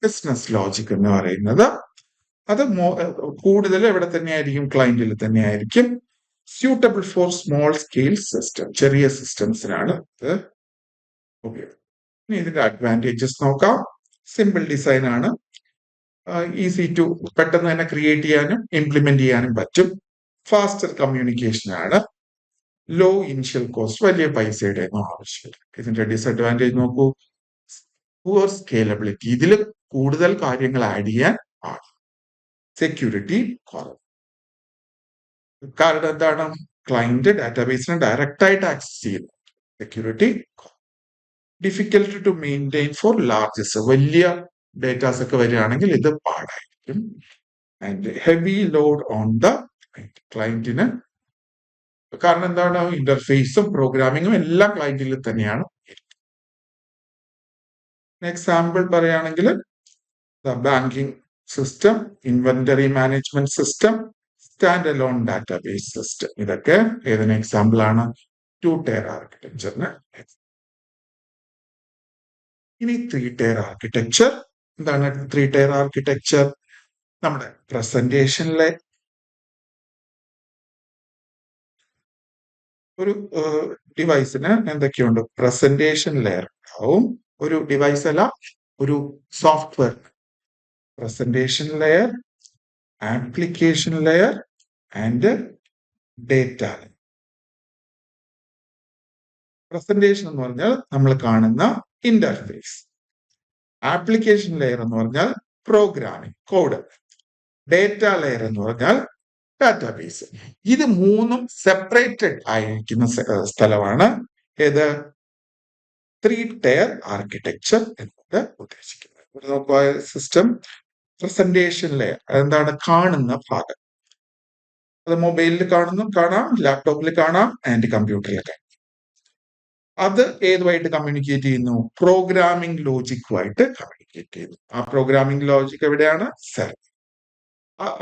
business logic എന്ന് പറയുന്നത്. അത് കൂടുതൽ എവിടെ തന്നെയായിരിക്കും? ക്ലയന്റിൽ തന്നെയായിരിക്കും. Suitable for small scale system. ചെറിയ സിസ്റ്റംസിനാണ് ഇത് ഉപയോഗം. ഇനി ഇതിന്റെ അഡ്വാൻറ്റേജസ് നോക്കാം. സിമ്പിൾ ഡിസൈൻ ആണ്. ഈസി ടു, പെട്ടെന്ന് തന്നെ ക്രിയേറ്റ് ചെയ്യാനും ഇംപ്ലിമെന്റ് ചെയ്യാനും പറ്റും. ഫാസ്റ്റർ കമ്മ്യൂണിക്കേഷൻ ആണ്. ലോ ഇനിഷ്യൽ കോസ്റ്റ്, വലിയ പൈസയുടെ ഒന്നും ആവശ്യമില്ല. ഇതിന്റെ ഡിസഡ്വാൻറ്റേജ് നോക്കൂ. പുവർ സ്കേലബിലിറ്റി, ഇതിൽ കൂടുതൽ കാര്യങ്ങൾ ആഡ് ചെയ്യാൻ പാടില്ല. സെക്യൂരിറ്റി കുറവ്. കാരണം എന്താണ്? ക്ലയന്റ് ഡാറ്റാബേസിനെ ഡയറക്റ്റ് ആയിട്ട് ആക്സസ് ചെയ്യുന്നു. സെക്യൂരിറ്റി കുറവ്. Difficult to maintain for larges, വലിയ ഡേറ്റാസ് ഒക്കെ വരികയാണെങ്കിൽ ഇത് പാടായിരിക്കും. And heavy load on the ക്ലയന്റിന്. കാരണം എന്താണ്? ഇന്റർഫേസും പ്രോഗ്രാമിങ്ങും എല്ലാം ക്ലയന്റിൽ തന്നെയാണ്. എക്സാമ്പിൾ പറയുകയാണെങ്കിൽ banking system, inventory management system, stand alone database system, ഇതൊക്കെ ഏതിന് എക്സാമ്പിൾ ആണ്? 2-tier ആർക്കിടെക്ചറിന്. ഇനി 3-tier ആർക്കിടെക്ചർ. എന്താണ് 3-tier ആർക്കിടെക്ചർ? നമ്മുടെ പ്രസന്റേഷനിലെ ഒരു ഡിവൈസിന് എന്തൊക്കെയുണ്ട്? പ്രസന്റേഷൻ ലെയർ ഉണ്ടാവും. ഒരു ഡിവൈസ് അല്ല, ഒരു software. Presentation layer, application layer and data. Presentation എന്ന് പറഞ്ഞാൽ നമ്മൾ കാണുന്ന ഇന്റർഫേസ്. ആപ്ലിക്കേഷൻ ലെയർ എന്ന് പറഞ്ഞാൽ പ്രോഗ്രാമിംഗ് കോഡ്. ഡേറ്റ ലെയർ എന്ന് പറഞ്ഞാൽ ഡാറ്റാബേസ്. ഇത് മൂന്നും സെപ്പറേറ്റഡ് ആയിരിക്കുന്ന സ്ഥലമാണ് ഏത് 3-tier ആർക്കിടെക്ചർ എന്നത് ഉദ്ദേശിക്കുന്നത്. നോക്കുക, സിസ്റ്റം പ്രസന്റേഷൻ ലെയർ എന്താണ് കാണുന്ന ഭാഗം. അത് മൊബൈലിൽ കാണാം, ലാപ്ടോപ്പിൽ കാണാം, ആൻഡ് കമ്പ്യൂട്ടറിൽ കാണാം. അത് ഏതുമായിട്ട് കമ്മ്യൂണിക്കേറ്റ് ചെയ്യുന്നു? പ്രോഗ്രാമിംഗ് ലോജിക്കുമായിട്ട് കമ്മ്യൂണിക്കേറ്റ് ചെയ്യുന്നു. ആ പ്രോഗ്രാമിംഗ് ലോജിക് എവിടെയാണ്? സെർവർ.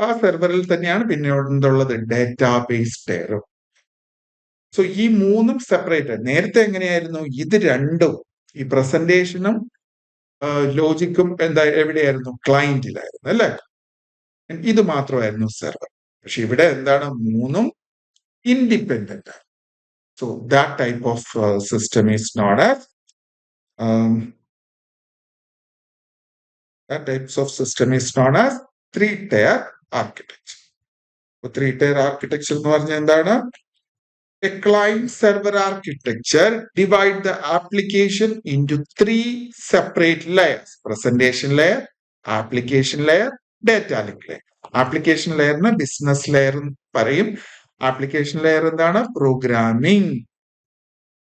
ആ സെർവറിൽ തന്നെയാണ് പിന്നെ ഉള്ളത് ഡേറ്റാബേസ് ലെയറും. സോ ഈ മൂന്നും സെപ്പറേറ്റഡ്. നേരത്തെ എങ്ങനെയായിരുന്നു? ഇത് രണ്ടും, ഈ പ്രസന്റേഷനും ലോജിക്കും എവിടെയായിരുന്നു? ക്ലയന്റിലായിരുന്നു അല്ലെ? ഇത് മാത്രമായിരുന്നു സെർവർ. പക്ഷെ ഇവിടെ എന്താണ്? മൂന്നും ഇൻഡിപെൻഡന്റ് ആണ്. So that type of system is known as 3-tier architecture. 3-tier architecture എന്ന് പറഞ്ഞാൽ എന്താണ്? A client-server architecture divide the application into 3 separate layers: presentation layer, application layer, data link layer. Application layer ന് business layer പറയും. Application layer എന്താണ്? Programming.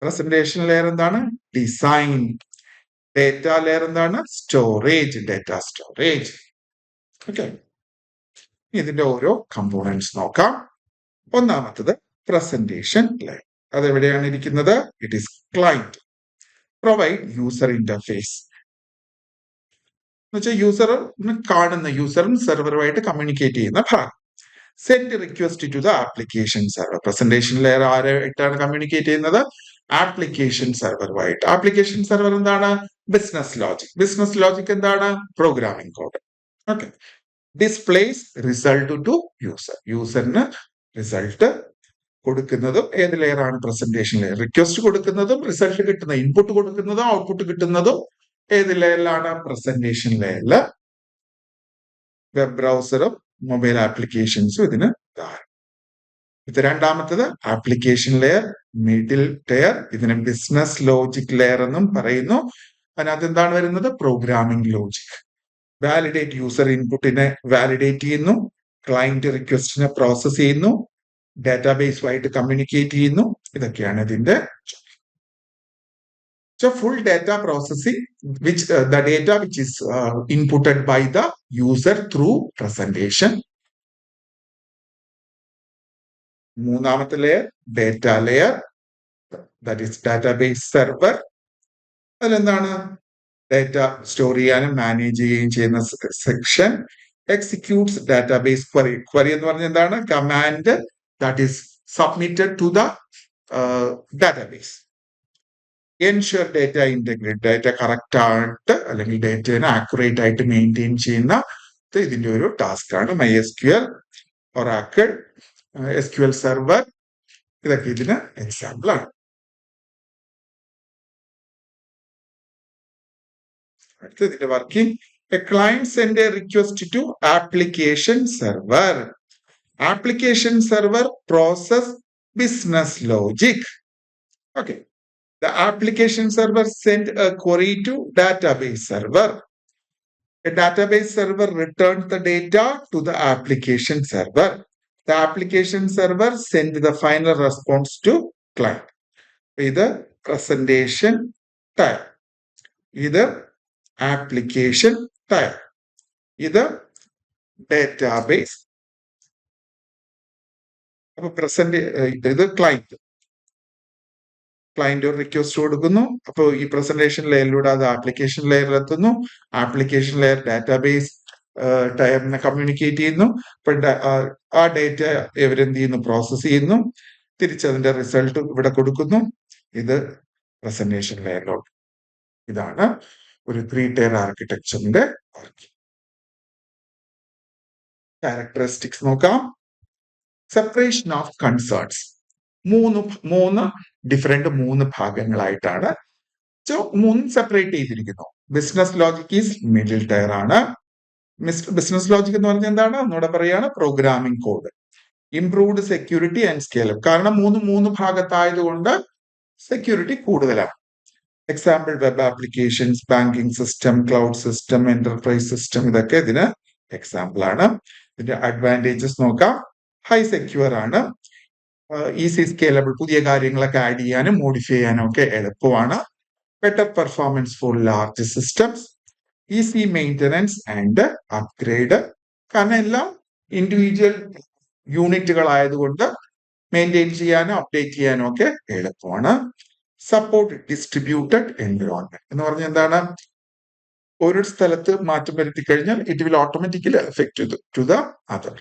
Presentation layer എന്താണ്? Design. Data layer എന്താണ്? Storage, data storage. Okay, ഇതിന്റെ ഓരോ components നോക്കാം. ഒന്നാമത്തത് presentation layer. അതെവിടെയാണ് ഇരിക്കുന്നത്? It is client. Provide user interface എന്ന് വെച്ചാൽ യൂസറിന് കാണുന്ന, യൂസറും സെർവറുമായിട്ട് കമ്മ്യൂണിക്കേറ്റ് ചെയ്യുന്ന ഭാഗം. Send request to the application server. Presentation layer ആരായിട്ടാണ് കമ്മ്യൂണിക്കേറ്റ് ചെയ്യുന്നത്? ആപ്ലിക്കേഷൻ സെർവറുമായിട്ട്. ആപ്ലിക്കേഷൻ സെർവർ എന്താണ്? Business logic. ബിസിനസ് ലോജിക് എന്താണ്? Programming code. Okay. Displace result to user. യൂസറിന് റിസൾട്ട് കൊടുക്കുന്നതും ഏത് ലെയറാണ്? Presentation layer. റിക്വസ്റ്റ് കൊടുക്കുന്നതും റിസൾട്ട് കിട്ടുന്ന, ഇൻപുട്ട് കൊടുക്കുന്നതും ഔട്ട്പുട്ട് കിട്ടുന്നതും ഏത് ലെയറിലാണ്? പ്രസന്റേഷൻ ലെയറിൽ. വെബ് ബ്രൗസറും മൊബൈൽ ആപ്ലിക്കേഷൻസും ഇതിന് ഉദാഹരണം. ഇത് രണ്ടാമത്തത് ആപ്ലിക്കേഷൻ ലെയർ, മിഡിൽ ലെയർ. ഇതിന് ബിസിനസ് ലോജിക് ലെയർ എന്നും പറയുന്നു. അതിനകത്ത് എന്താണ് വരുന്നത്? Programming logic. വാലിഡേറ്റ്, യൂസർ ഇൻപുട്ടിനെ വാലിഡേറ്റ് ചെയ്യുന്നു, ക്ലയന്റ് റിക്വസ്റ്റിനെ പ്രോസസ് ചെയ്യുന്നു, ഡാറ്റാബേസുമായിട്ട് കമ്മ്യൂണിക്കേറ്റ് ചെയ്യുന്നു. ഇതൊക്കെയാണ് ഇതിന്റെ full data processing, which the data which is inputted by the user through presentation. മൂന്നാമത്തെ layer data layer, that is database server. അതിലെന്താണ്? ഡേറ്റ സ്റ്റോർ ചെയ്യാനും മാനേജ് ചെയ്യുകയും ചെയ്യുന്ന section. Executes database query. Query എന്ന് പറഞ്ഞാൽ എന്താണ്? Command that is submitted to the database. Ensure data integrity. Data correct ആയിട്ട് അല്ലെങ്കിൽ ഡേറ്റയെ ആക്യുറേറ്റ് ആയിട്ട് മെയിൻറ്റെയിൻ ചെയ്യുന്ന ഇതിന്റെ ഒരു ടാസ്ക് ആണ്. MySQL, ഒറാക്കിൾ, SQL സെർവർ, ഇതൊക്കെ ഇതിന് എക്സാമ്പിൾ ആണ്. ഇതിന്റെ working. A client send a request to application server. Application server process business logic. Okay. The application server sent a query to database server. A database server returns the data to the application server. The application server sent the final response to client. ഇത് presentation type. ഇത് application type. ഇത് database. അപ്പൊ ഇത് client. Client ഒരു request കൊടുക്കുന്നു. അപ്പോൾ ഈ presentation ലെയറിലൂടെ അത് ആപ്ലിക്കേഷൻ ലെയറിൽ എത്തുന്നു. ആപ്ലിക്കേഷൻ ലെയർ ഡാറ്റാബേസ് ടയറിനെ കമ്മ്യൂണിക്കേറ്റ് ചെയ്യുന്നു. അപ്പൊ ആ ഡേറ്റ ഇവരെന്ത് ചെയ്യുന്നു? പ്രോസസ് ചെയ്യുന്നു. തിരിച്ചതിന്റെ റിസൾട്ട് ഇവിടെ കൊടുക്കുന്നു. ഇത് പ്രസന്റേഷൻ ലെയറിലോട്ട്. ഇതാണ് ഒരു 3-tier ആർക്കിടെക്ചറിന്റെ വർക്കിംഗ്. ക്യാരക്ടറിസ്റ്റിക്സ് നോക്കാം. Separation of concerns. മൂന്ന് ഭാഗങ്ങളായിട്ടാണ്. മൂന്ന് സെപ്പറേറ്റ് ചെയ്തിരിക്കുന്നു. Business logic is middle tier ആണ്. ബിസിനസ് ലോജിക് എന്ന് പറഞ്ഞാൽ എന്താണ്? ഒന്നുകൂടെ പറയാണ്, programming code. Improved security and scale. കാരണം മൂന്ന് ഭാഗത്തായതുകൊണ്ട് സെക്യൂരിറ്റി കൂടുതലാണ്. Example web applications, banking system, cloud system, enterprise system, ഇതൊക്കെ ഇതിന് എക്സാമ്പിൾ ആണ്. ഇതിന്റെ അഡ്വാൻറ്റേജസ് നോക്കാം. ഹൈ സെക്യൂർ ആണ്, ഈസി സ്കേലബിൾ, പുതിയ കാര്യങ്ങളൊക്കെ ആഡ് ചെയ്യാനും മോഡിഫൈ ചെയ്യാനും ഒക്കെ എളുപ്പമാണ്. Better performance for large systems, easy maintenance and upgrade, കാരണം എല്ലാം ഇൻഡിവിജ്വൽ യൂണിറ്റുകളായതുകൊണ്ട് മെയിൻറ്റെയിൻ ചെയ്യാനും അപ്ഡേറ്റ് ചെയ്യാനും ഒക്കെ എളുപ്പമാണ്. സപ്പോർട്ട് ഡിസ്ട്രിബ്യൂട്ടഡ് എൻവിറോൺമെന്റ് എന്ന് പറഞ്ഞാൽ എന്താണ്? ഒരു സ്ഥലത്ത് മാറ്റം വരുത്തി കഴിഞ്ഞാൽ it will automatically effect to the other.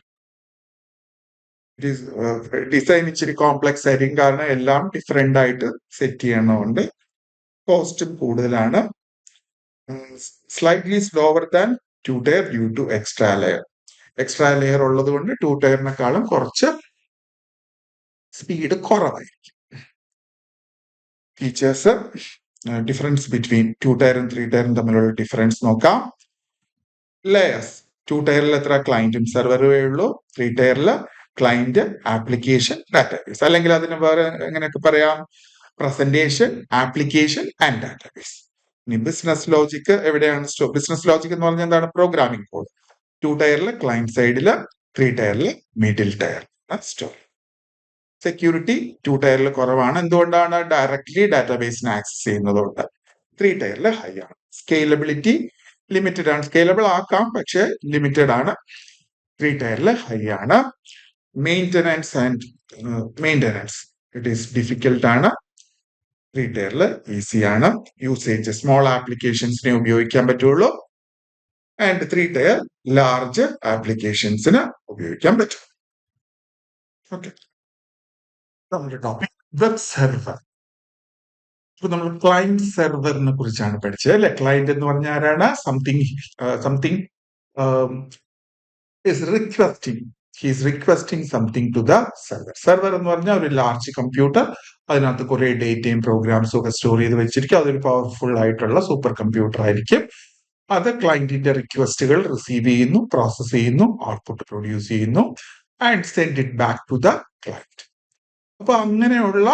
Design ഇച്ചിരി കോംപ്ലക്സ് ആയിരിക്കും, കാരണം എല്ലാം ഡിഫറെന്റ് ആയിട്ട് സെറ്റ് ചെയ്യണമുണ്ട്. കോസ്റ്റും കൂടുതലാണ്. Slightly slower than 2 tier due to extra layer. Extra layer ഉള്ളത് കൊണ്ട് 2 ടയറിനെക്കാളും കുറച്ച് സ്പീഡ് കുറവായിരിക്കും. ഫീച്ചേഴ്സ്, ഡിഫറൻസ് ബിറ്റ്വീൻ 2 ടയറും 3 ടയറും തമ്മിലുള്ള ഡിഫറൻസ് നോക്കാം. ലെയേഴ്സ്, 2 ടയറിൽ എത്ര ക്ലയന്റും സെർവറുമേ ഉള്ളൂ, 3 ടയറിൽ ക്ലയന്റ്, ആപ്ലിക്കേഷൻ, ഡാറ്റാബേസ്, അല്ലെങ്കിൽ അതിന് വേറെ എങ്ങനെയൊക്കെ പറയാം, പ്രസന്റേഷൻ, ആപ്ലിക്കേഷൻ ആൻഡ് ഡാറ്റാബേസ്. ഇനി ബിസിനസ് ലോജിക് എവിടെയാണ്? ബിസിനസ് ലോജിക് എന്ന് പറഞ്ഞാൽ എന്താണ്? Programming code. 2 ടയറിൽ ക്ലയന്റ് സൈഡില്, 3 ടയറിൽ മിഡിൽ ടയർ സ്റ്റോർ. സെക്യൂരിറ്റി 2 ടയറിൽ കുറവാണ്. എന്തുകൊണ്ടാണ്? ഡയറക്ട്ലി ഡാറ്റാബേസിനെ ആക്സസ് ചെയ്യുന്നതുകൊണ്ട്. 3 ടയറിൽ ഹൈ ആണ്. സ്കെയിലബിലിറ്റി ലിമിറ്റഡ് ആണ്. സ്കെയിലബിൾ ആക്കാം, പക്ഷെ ലിമിറ്റഡ് ആണ്. 3 ടയറിൽ ഹൈ ആണ്. മെയിൻ്റനൻസ് ഇറ്റ് ഈസ് ഡിഫിക്കൽട്ട് ആണ്. 3 ടയറിൽ ഈസി ആണ്. യൂസേജ് സ്മോൾ ആപ്ലിക്കേഷൻസിനെ ഉപയോഗിക്കാൻ പറ്റുള്ളൂ. ആൻഡ് 3 ടയർ ലാർജ് ആപ്ലിക്കേഷൻസിന് ഉപയോഗിക്കാൻ പറ്റും. ഓക്കെ, നമ്മുടെ ടോപ്പിക് വെബ് സെർവർ. ഇപ്പൊ നമ്മൾ ക്ലയന്റ് സെർവറിനെ കുറിച്ചാണ് പഠിച്ചത് അല്ലെ. ക്ലയന്റ് എന്ന് പറഞ്ഞാൽ ആരാണ്? Something is requesting. He is requesting something to the server. Server എന്ന് പറഞ്ഞാൽ ഒരു ലാർജ് കമ്പ്യൂട്ടർ, അതിനകത്ത് കുറെ ഡേറ്റയും പ്രോഗ്രാംസും ഒക്കെ സ്റ്റോർ ചെയ്ത് വെച്ചിരിക്കും. അതൊരു പവർഫുൾ ആയിട്ടുള്ള സൂപ്പർ കമ്പ്യൂട്ടർ ആയിരിക്കും. അത് ക്ലയന്റിന്റെ റിക്വസ്റ്റുകൾ റിസീവ് ചെയ്യുന്നു, പ്രോസസ് ചെയ്യുന്നു, ഔട്ട്പുട്ട് പ്രൊഡ്യൂസ് ചെയ്യുന്നു and send it back to the client. അപ്പൊ അങ്ങനെയുള്ള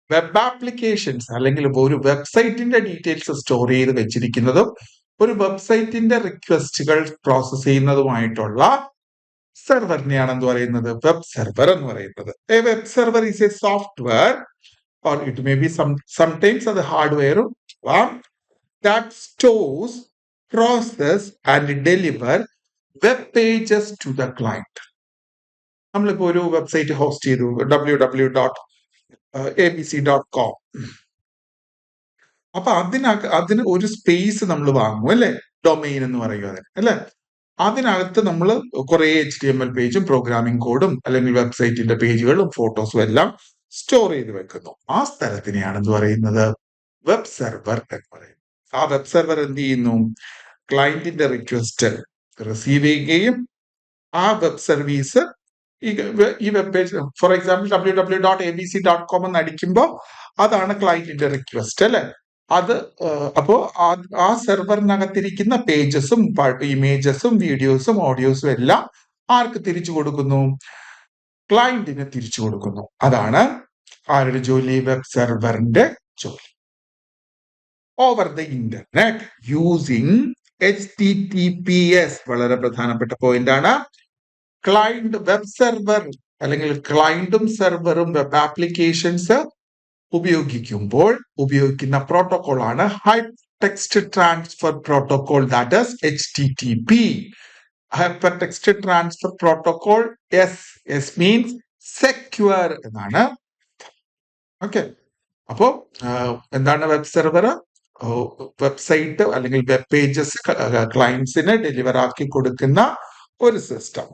വെബ് ആപ്ലിക്കേഷൻസ് അല്ലെങ്കിൽ ഒരു വെബ്സൈറ്റിന്റെ ഡീറ്റെയിൽസ് സ്റ്റോർ ചെയ്ത് വെച്ചിരിക്കുന്നതും ഒരു വെബ്സൈറ്റിന്റെ റിക്വസ്റ്റുകൾ പ്രോസസ് ചെയ്യുന്നതുമായിട്ടുള്ള സെർവറിനെയാണ് എന്ത് പറയുന്നത്? വെബ് സെർവർ എന്ന് പറയുന്നത്. A web server is A software or it may be sometimes അത് ഹാർഡ്വെയറും that stores, process and deliver web pages to the client. നമ്മളിപ്പോ ഒരു വെബ്സൈറ്റ് ഹോസ്റ്റ് ചെയ്തു, www.abc.com. അപ്പൊ അതിന് ഒരു സ്പേസ് നമ്മൾ വാങ്ങും അല്ലെ, ഡൊമൈൻ എന്ന് പറയുക അല്ലെ. അതിനകത്ത് നമ്മൾ കുറെ HTML പേജും പ്രോഗ്രാമിംഗ് കോഡും അല്ലെങ്കിൽ വെബ്സൈറ്റിന്റെ പേജുകളും ഫോട്ടോസും എല്ലാം സ്റ്റോർ ചെയ്ത് വെക്കുന്നു. ആ സ്ഥലത്തിനെയാണ് എന്ത് പറയുന്നത്? വെബ് സെർവർ എന്ന് പറയുന്നത്. ആ വെബ് സെർവർ എന്ത് ചെയ്യുന്നു? ക്ലയന്റിന്റെ റിക്വസ്റ്റ് റിസീവ് ചെയ്യുകയും ആ വെബ് സർവീസ് ഈ web page, for example www.abc.com എന്ന് അടിക്കുമ്പോൾ അതാണ് ക്ലയന്റിന്റെ റിക്വസ്റ്റ് അല്ലെ. അത് അപ്പോ ആ സെർവറിനകത്തിരിക്കുന്ന പേജസും ഇമേജസും വീഡിയോസും ഓഡിയോസും എല്ലാം ആർക്ക് തിരിച്ചു കൊടുക്കുന്നു? ക്ലയന്റിന് തിരിച്ചു കൊടുക്കുന്നു. അതാണ് ആരുടെ ജോലി? വെബ് സെർവറിന്റെ ജോലി. Over the internet using HTTPS, വളരെ പ്രധാനപ്പെട്ട പോയിന്റ് ആണ്. ക്ലയന്റ് വെബ് സെർവർ അല്ലെങ്കിൽ ക്ലയന്റും സെർവറും വെബ് ആപ്ലിക്കേഷൻസ് ഉപയോഗിക്കുമ്പോൾ ഉപയോഗിക്കുന്ന പ്രോട്ടോകോൾ ആണ് high text transfer protocol, that is HTTP. Hyper text transfer protocol S means secure എന്നാണ്. ഓക്കെ, അപ്പോ എന്താണ് വെബ് സെർവർ? വെബ്സൈറ്റ് അല്ലെങ്കിൽ വെബ് പേജസ് ക്ലയൻസിന് ഡെലിവർ ആക്കി കൊടുക്കുന്ന ഒരു സിസ്റ്റം,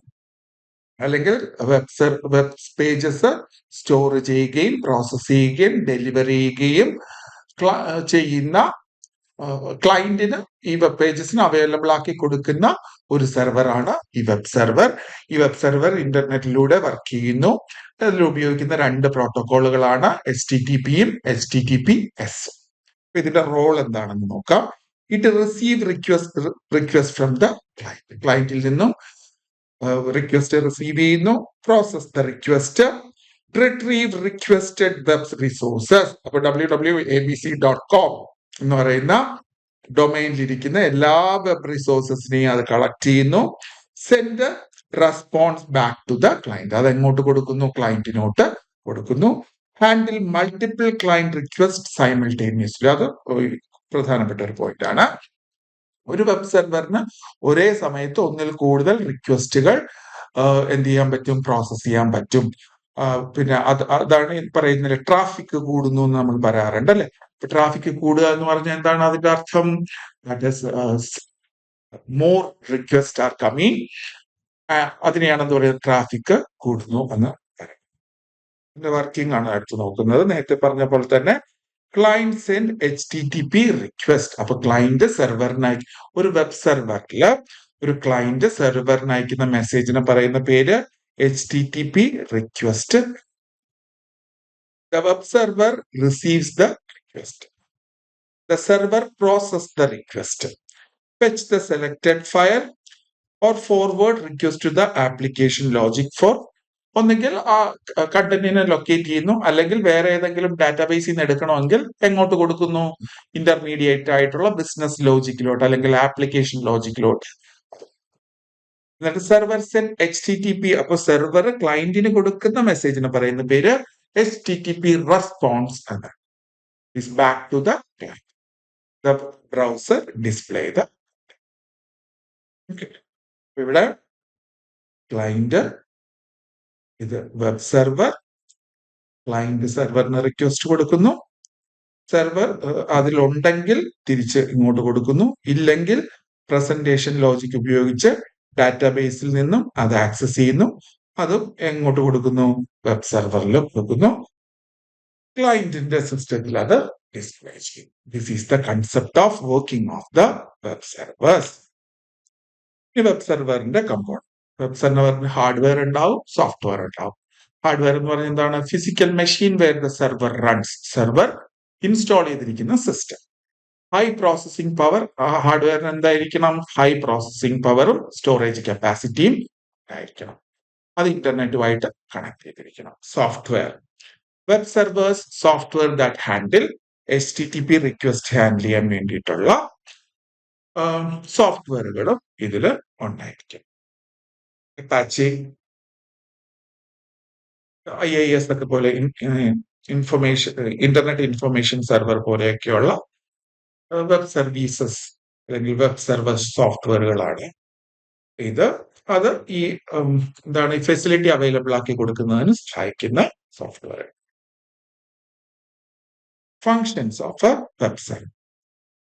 അല്ലെങ്കിൽ വെബ് പേജസ് സ്റ്റോർ ചെയ്യുകയും പ്രോസസ് ചെയ്യുകയും ഡെലിവർ ചെയ്യുകയും ചെയ്യുന്ന ക്ലയന്റിന് ഈ വെബ് പേജസിന് അവൈലബിൾ ആക്കി കൊടുക്കുന്ന ഒരു സെർവറാണ് ഈ വെബ് സെർവർ. ഈ വെബ് സെർവർ ഇന്റർനെറ്റിലൂടെ വർക്ക് ചെയ്യുന്നു. അതിൽ ഉപയോഗിക്കുന്ന 2 പ്രോട്ടോകോളുകളാണ് HTTPയും HTTPS. ഇതിന്റെ റോൾ എന്താണെന്ന് നോക്കാം. It receive request from the client. ക്ലയന്റിൽ നിന്നും റിക്വസ്റ്റ് റിസീവ് ചെയ്യുന്നു, process the request, retrieve requested web resources. അപ്പൊ www.abc.com എന്ന് പറയുന്ന ഡൊമൈനിലിരിക്കുന്ന എല്ലാ വെബ് റിസോഴ്സസിനെയും അത് കളക്ട് ചെയ്യുന്നു. Send response back to the client. അത് എങ്ങോട്ട് കൊടുക്കുന്നു? ക്ലയന്റിനോട്ട് കൊടുക്കുന്നു. Handle multiple client request simultaneously. അത് പ്രധാനപ്പെട്ട ഒരു പോയിന്റ് ആണ്. ഒരു വെബ് സെർവറിന് ഒരേ സമയത്ത് ഒന്നിൽ കൂടുതൽ റിക്വസ്റ്റുകൾ എന്ത് ചെയ്യാൻ പറ്റും? പ്രോസസ് ചെയ്യാൻ പറ്റും. പിന്നെ അതാണ് പറയുന്നത്, ട്രാഫിക് കൂടുന്നു എന്ന് നമ്മൾ പറയാറുണ്ട് അല്ലെ. ട്രാഫിക് കൂടുക എന്ന് പറഞ്ഞാൽ എന്താണ് അതിന്റെ അർത്ഥം? More request are coming. അതിനെയാണ് എന്താ പറയുക? ട്രാഫിക് കൂടുന്നു എന്ന് പറയുന്നത്. വർക്കിംഗ് ആണ് അടുത്ത് നോക്കുന്നത്. നേരത്തെ പറഞ്ഞ പോലെ തന്നെ ക്ലയന്റ് സെൻഡ് HTTP റിക്വസ്റ്റ്. അപ്പൊ ക്ലയന്റ് സെർവറിനായി, ഒരു വെബ് സെർവറിൽ ഒരു ക്ലയന്റ് സെർവറിന് അയക്കുന്ന മെസ്സേജിന് പറയുന്ന പേര് HTTP request. The web server receives the request. The server processes the request, fetch the selected file or forward request to the application logic for. ഒന്നുകിൽ ആ കണ്ടന്റിനെ locate ചെയ്യുന്നു, അല്ലെങ്കിൽ വേറെ ഏതെങ്കിലും ഡാറ്റാബേസിൽ നിന്ന് എടുക്കണമെങ്കിൽ എങ്ങോട്ട് കൊടുക്കുന്നു? ഇന്റർമീഡിയറ്റ് ആയിട്ടുള്ള ബിസിനസ് ലോജിക്കിലോട്ട് അല്ലെങ്കിൽ ആപ്ലിക്കേഷൻ ലോജിക്കിലോട്ട്. എന്നിട്ട് സെർവർ സെൻഡ് HTTP. അപ്പൊ സെർവർ ക്ലയന്റിന് കൊടുക്കുന്ന മെസ്സേജിന് പറയുന്ന പേര് HTTP റെസ്പോൺസ് എന്നാണ്. Is back to the client. The browser display the. ഇവിടെ ക്ലയന്റ്, ഇത് വെബ് സെർവർ, ക്ലയന്റ് സെർവറിന് റിക്വസ്റ്റ് കൊടുക്കുന്നു, സെർവർ അതിലുണ്ടെങ്കിൽ തിരിച്ച് ഇങ്ങോട്ട് കൊടുക്കുന്നു, ഇല്ലെങ്കിൽ പ്രസന്റേഷൻ ലോജിക് ഉപയോഗിച്ച് ഡാറ്റാബേസിൽ നിന്നും അത് ആക്സസ് ചെയ്യുന്നു, അതും എങ്ങോട്ട് കൊടുക്കുന്നു? വെബ് സെർവറിൽ കൊടുക്കുന്നു. ക്ലയന്റിന്റെ സിസ്റ്റത്തിൽ അത് ഡിസ്പ്ലേ ചെയ്യും. This is the concept of working of the web servers. ഈ വെബ് സെർവറിന്റെ കമ്പോണന്റ്. വെബ് സെർവറിന് ഹാർഡ്വെയർ ഉണ്ടാവും, സോഫ്റ്റ്വെയർ ഉണ്ടാവും. ഹാർഡ്വെയർ എന്ന് പറഞ്ഞാൽ എന്താണ്? Physical machine where the server runs. Server install ചെയ്തിരിക്കുന്ന സിസ്റ്റം. High processing power. ഹാർഡ്വെയറിന് എന്തായിരിക്കണം? ഹൈ പ്രോസസിംഗ് പവറും സ്റ്റോറേജ് കപ്പാസിറ്റിയും ആയിരിക്കണം. അത് ഇന്റർനെറ്റുമായിട്ട് കണക്ട് ചെയ്തിരിക്കണം. Software. Web servers software that handle HTTP request handle ചെയ്യാൻ വേണ്ടിയിട്ടുള്ള സോഫ്റ്റ്വെയറുകളും ഇതിൽ ഉണ്ടായിരിക്കും. അപ്പാച്ചി, IIS ഒക്കെ പോലെ ഇൻഫർമേഷൻ ഇന്റർനെറ്റ് ഇൻഫർമേഷൻ സെർവർ പോലെയൊക്കെയുള്ള വെബ് സർവീസസ് അല്ലെങ്കിൽ വെബ് സെർവർ സോഫ്റ്റ്വെയറുകളാണ് ഇത്. അത് ഈ എന്താണ് ഈ ഫെസിലിറ്റി അവൈലബിൾ ആക്കി കൊടുക്കുന്നതിന് സഹായിക്കുന്ന software. Functions of A website.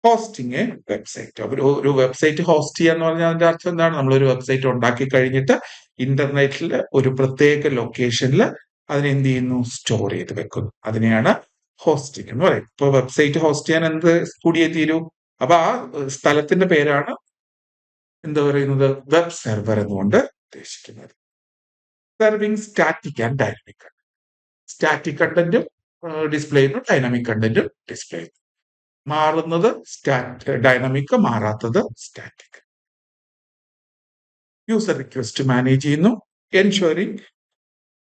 Hosting A website. ഒരു വെബ്സൈറ്റ് ഹോസ്റ്റ് ചെയ്യാന്ന് പറഞ്ഞാൽ അതിന്റെ അർത്ഥം എന്താണ്? നമ്മളൊരു വെബ്സൈറ്റ് ഉണ്ടാക്കി കഴിഞ്ഞിട്ട് ഇന്റർനെറ്റിൽ ഒരു പ്രത്യേക ലൊക്കേഷനിൽ അതിനെ എന്ത് ചെയ്യുന്നു? സ്റ്റോർ ചെയ്ത് വെക്കുന്നു. അതിനെയാണ് ഹോസ്റ്റിംഗ് എന്ന് പറയും. ഇപ്പൊ വെബ്സൈറ്റ് ഹോസ്റ്റ് ചെയ്യാൻ എന്ത് കൂടിയേ തീരൂ? അപ്പൊ ആ സ്ഥലത്തിന്റെ പേരാണ് എന്താ പറയുന്നത്? വെബ് സെർവർ എന്നുകൊണ്ട് ഉദ്ദേശിക്കുന്നത്. Serving static and dynamic. Static കണ്ടന്റും ഡിസ്പ്ലേ ചെയ്യുന്നു, ഡൈനാമിക് കണ്ടന്റും ഡിസ്പ്ലേ ചെയ്യുന്നു. മാറുന്നത് ഡൈനാമിക്, മാറാത്തത് സ്റ്റാറ്റിക്. യൂസർ റിക്വസ്റ്റ് മാനേജ് ചെയ്യുന്നു. എൻഷുറിംഗ്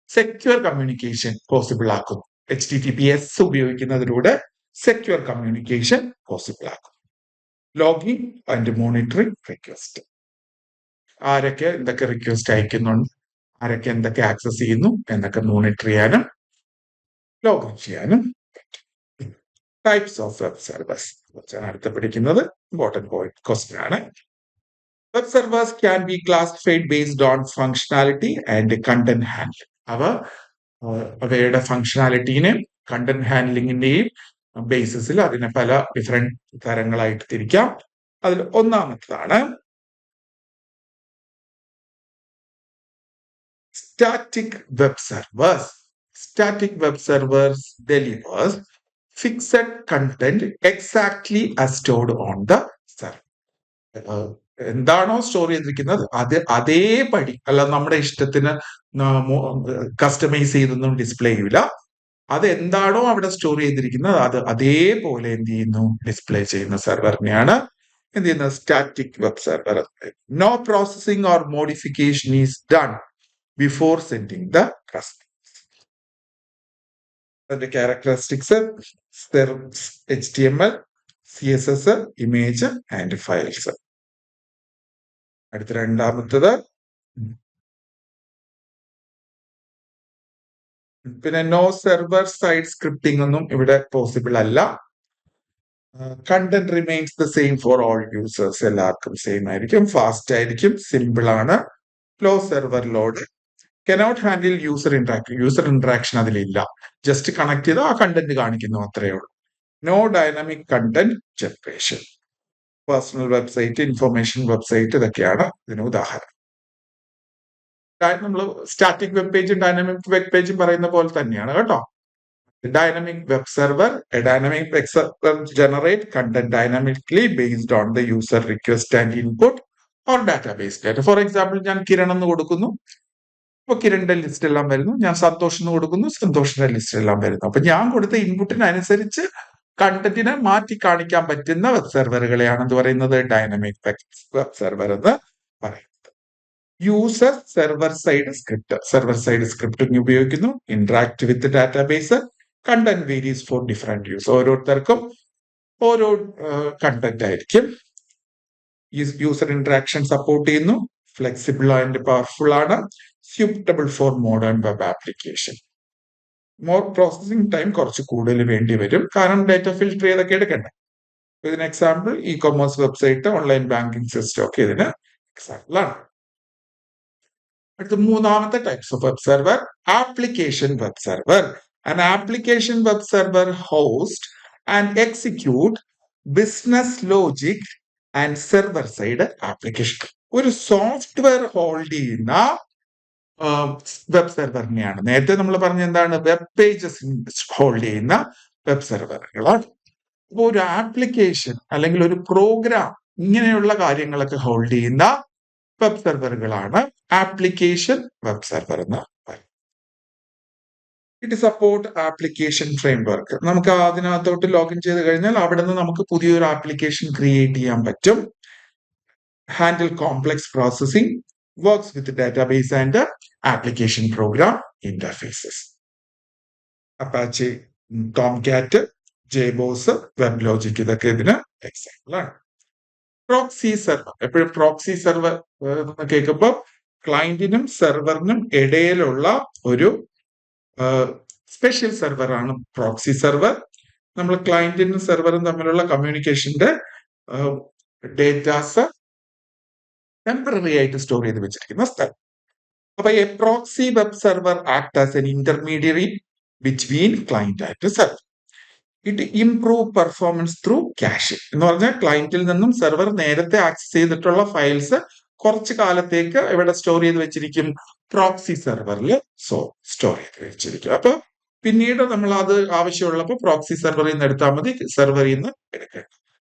സെക്യൂർ കമ്മ്യൂണിക്കേഷൻ പോസിബിൾ ആക്കുന്നു. HTTPS ഉപയോഗിക്കുന്നതിലൂടെ സെക്യൂർ കമ്മ്യൂണിക്കേഷൻ പോസിബിൾ ആക്കും. Logging and monitoring request. ആരൊക്കെ എന്തൊക്കെ റിക്വസ്റ്റ് അയക്കുന്നുണ്ട്, ആരൊക്കെ എന്തൊക്കെ ആക്സസ് ചെയ്യുന്നു എന്നൊക്കെ മോണിറ്റർ ചെയ്യാനും ലോഗിൻ ചെയ്യാനും പറ്റും. ടൈപ്സ് ഓഫ് വെബ് സർവീസ് അടുത്ത് പഠിക്കുന്നത് ഇമ്പോർട്ടന്റ് പോയിന്റ് ക്വസ്റ്റ്യൻ ആണ്. Web surveyors can be classified based on functionality and content handling. അവയുടെ ഫങ്ഷനാലിറ്റീനെയും കണ്ടന്റ് ഹാൻഡ്ലിങ്ങിന്റെയും ബേസിസിൽ അതിനെ പല ഡിഫറെന്റ് തരങ്ങളായിട്ട് തിരിക്കാം. അതിൽ ഒന്നാമത്തതാണ് static web servers. Static web servers delivers fixed content exactly as stored on the server. എന്താണോ store ചെയ്തിരിക്കുന്നത് അത് അതേപടി, അല്ല നമ്മുടെ ഇഷ്ടത്തിന് കസ്റ്റമൈസ് ചെയ്തൊന്നും ഡിസ്പ്ലേ ചെയ്യില്ല. അത് എന്താണോ അവിടെ സ്റ്റോർ ചെയ്തിരിക്കുന്നത് അത് അതേപോലെ എന്ത് ചെയ്യുന്നു? ഡിസ്പ്ലേ ചെയ്യുന്ന സെർവറിനെയാണ് എന്ത് ചെയ്യുന്നത്? Static web server. No processing or modification is done before sending the response. അതിന്റെ characteristics HTML, CSS, image and files. അടുത്ത രണ്ടാമത്തത് പിന്നെ നോ സെർവർ സൈഡ് സ്ക്രിപ്റ്റിംഗ് ഒന്നും ഇവിടെ പോസിബിൾ അല്ല. Content remains the same for all users, എല്ലാവർക്കും same ആയിരിക്കും, fast ആയിരിക്കും, സിമ്പിൾ ആണ്. Low server load, cannot handle user interaction അതിലില്ല, ജസ്റ്റ് കണക്ട് ചെയ്ത് ആ കണ്ടന്റ് കാണിക്കുന്നു, അത്രയേ ഉള്ളൂ. No dynamic content generation. Personal website, information website, ഇതൊക്കെയാണ് ഇതിന് ഉദാഹരണം. നമ്മൾ സ്റ്റാറ്റിക് വെബ് പേജും ഡൈനാമിക് വെബ് പേജും പറയുന്ന പോലെ തന്നെയാണ് കേട്ടോ. Dynamic web server, a dynamic web server generate content dynamically based on the user request and input or database data. For example, ഞാൻ കിരൺ എന്ന് കൊടുക്കുന്നു, അപ്പൊ കിരണിന്റെ ലിസ്റ്റ് എല്ലാം വരുന്നു. ഞാൻ സന്തോഷ് എന്ന് കൊടുക്കുന്നു, സന്തോഷിന്റെ ലിസ്റ്റ് എല്ലാം വരുന്നു. അപ്പൊ ഞാൻ കൊടുത്ത ഇൻപുട്ടിനനുസരിച്ച് കണ്ടന്റിനെ മാറ്റി കാണിക്കാൻ പറ്റുന്ന വെബ് സെർവറുകളെയാണ് എന്ത് പറയുന്നത്, ഡൈനാമിക് വെബ് സെർവർ എന്ന് പറയുന്നത്. യൂസർ സെർവർ സൈഡ് സ്ക്രിപ്റ്റിംഗ് ഉപയോഗിക്കുന്നു. Interact with database. Content varies for different use, ഓരോരുത്തർക്കും ഓരോ കണ്ടന്റ് ആയിരിക്കും. യൂസർ ഇന്ററാക്ഷൻ സപ്പോർട്ട് ചെയ്യുന്നു. ഫ്ലെക്സിബിൾ ആൻഡ് പവർഫുൾ ആണ്. Suitable for modern web application. Processing time കുറച്ച് കൂടുതൽ വേണ്ടി വരും, കാരണം ഡാറ്റ ഫിൽട്ടർ ചെയ്തൊക്കെ എടുക്കണ്ടേ. ഇതിന് example E commerce website, online banking system ഒക്കെ ഇതിന് എക്സാമ്പിൾ ആണ്. അടുത്ത മൂന്നാമത്തെ types of web server, application web server. An application web server host and execute business logic and server side application. ഒരു സോഫ്റ്റ്വെയർ ഹോൾഡ് ചെയ്യുന്ന വെബ് സെർവറിനെയാണ് നേരത്തെ നമ്മൾ പറഞ്ഞ എന്താണ്, വെബ് പേജസ് ഹോൾഡ് ചെയ്യുന്ന വെബ് സെർവറുകളാണ്. അപ്പോൾ ഒരു ആപ്ലിക്കേഷൻ അല്ലെങ്കിൽ ഒരു പ്രോഗ്രാം ഇങ്ങനെയുള്ള കാര്യങ്ങളൊക്കെ ഹോൾഡ് ചെയ്യുന്ന വെബ് സെർവറുകളാണ് ആപ്ലിക്കേഷൻ വെബ് സെർവർ എന്ന് പറയുന്നത്. It support application framework. നമുക്ക് അതിനകത്തോട്ട് ലോഗിൻ ചെയ്ത് കഴിഞ്ഞാൽ അവിടെ നിന്ന് നമുക്ക് പുതിയൊരു ആപ്ലിക്കേഷൻ ക്രിയേറ്റ് ചെയ്യാൻ പറ്റും. Handle complex processing, works with database and application program interfaces. Apache, Tomcat, JBoss, web logic, ഇതൊക്കെ ഇതിന് എക്സാമ്പിൾ ആണ്. Proxy server. എപ്പോഴും പ്രോക്സി സെർവർ എന്ന് കേൾക്കുമ്പോൾ ക്ലയന്റിനും സെർവറിനും ഇടയിലുള്ള ഒരു സ്പെഷ്യൽ സെർവർ ആണ് പ്രോക്സി സെർവർ. നമ്മൾ ക്ലയന്റിനും സെർവറും തമ്മിലുള്ള കമ്മ്യൂണിക്കേഷന്റെ ഡേറ്റാസ് ടെമ്പററി ആയിട്ട് സ്റ്റോർ ചെയ്ത് വെച്ചിരിക്കുന്ന സ്ഥലം. അപ്പൊ a proxy web server act as an intermediary between client and server. It improve performance through caching എന്ന് പറഞ്ഞാൽ ക്ലയന്റിൽ നിന്നും സെർവർ നേരത്തെ ആക്സസ് ചെയ്തിട്ടുള്ള ഫയൽസ് കുറച്ച് കാലത്തേക്ക് ഇവിടെ സ്റ്റോർ ചെയ്ത് വെച്ചിരിക്കും, പ്രോക്സി സെർവറിൽ സ്റ്റോർ ചെയ്ത് വെച്ചിരിക്കും. അപ്പൊ പിന്നീട് നമ്മൾ അത് ആവശ്യമുള്ളപ്പോൾ പ്രോക്സി സെർവറിൽ നിന്ന് എടുത്താൽ മതി, സെർവറിൽ നിന്ന് എടുക്കണം.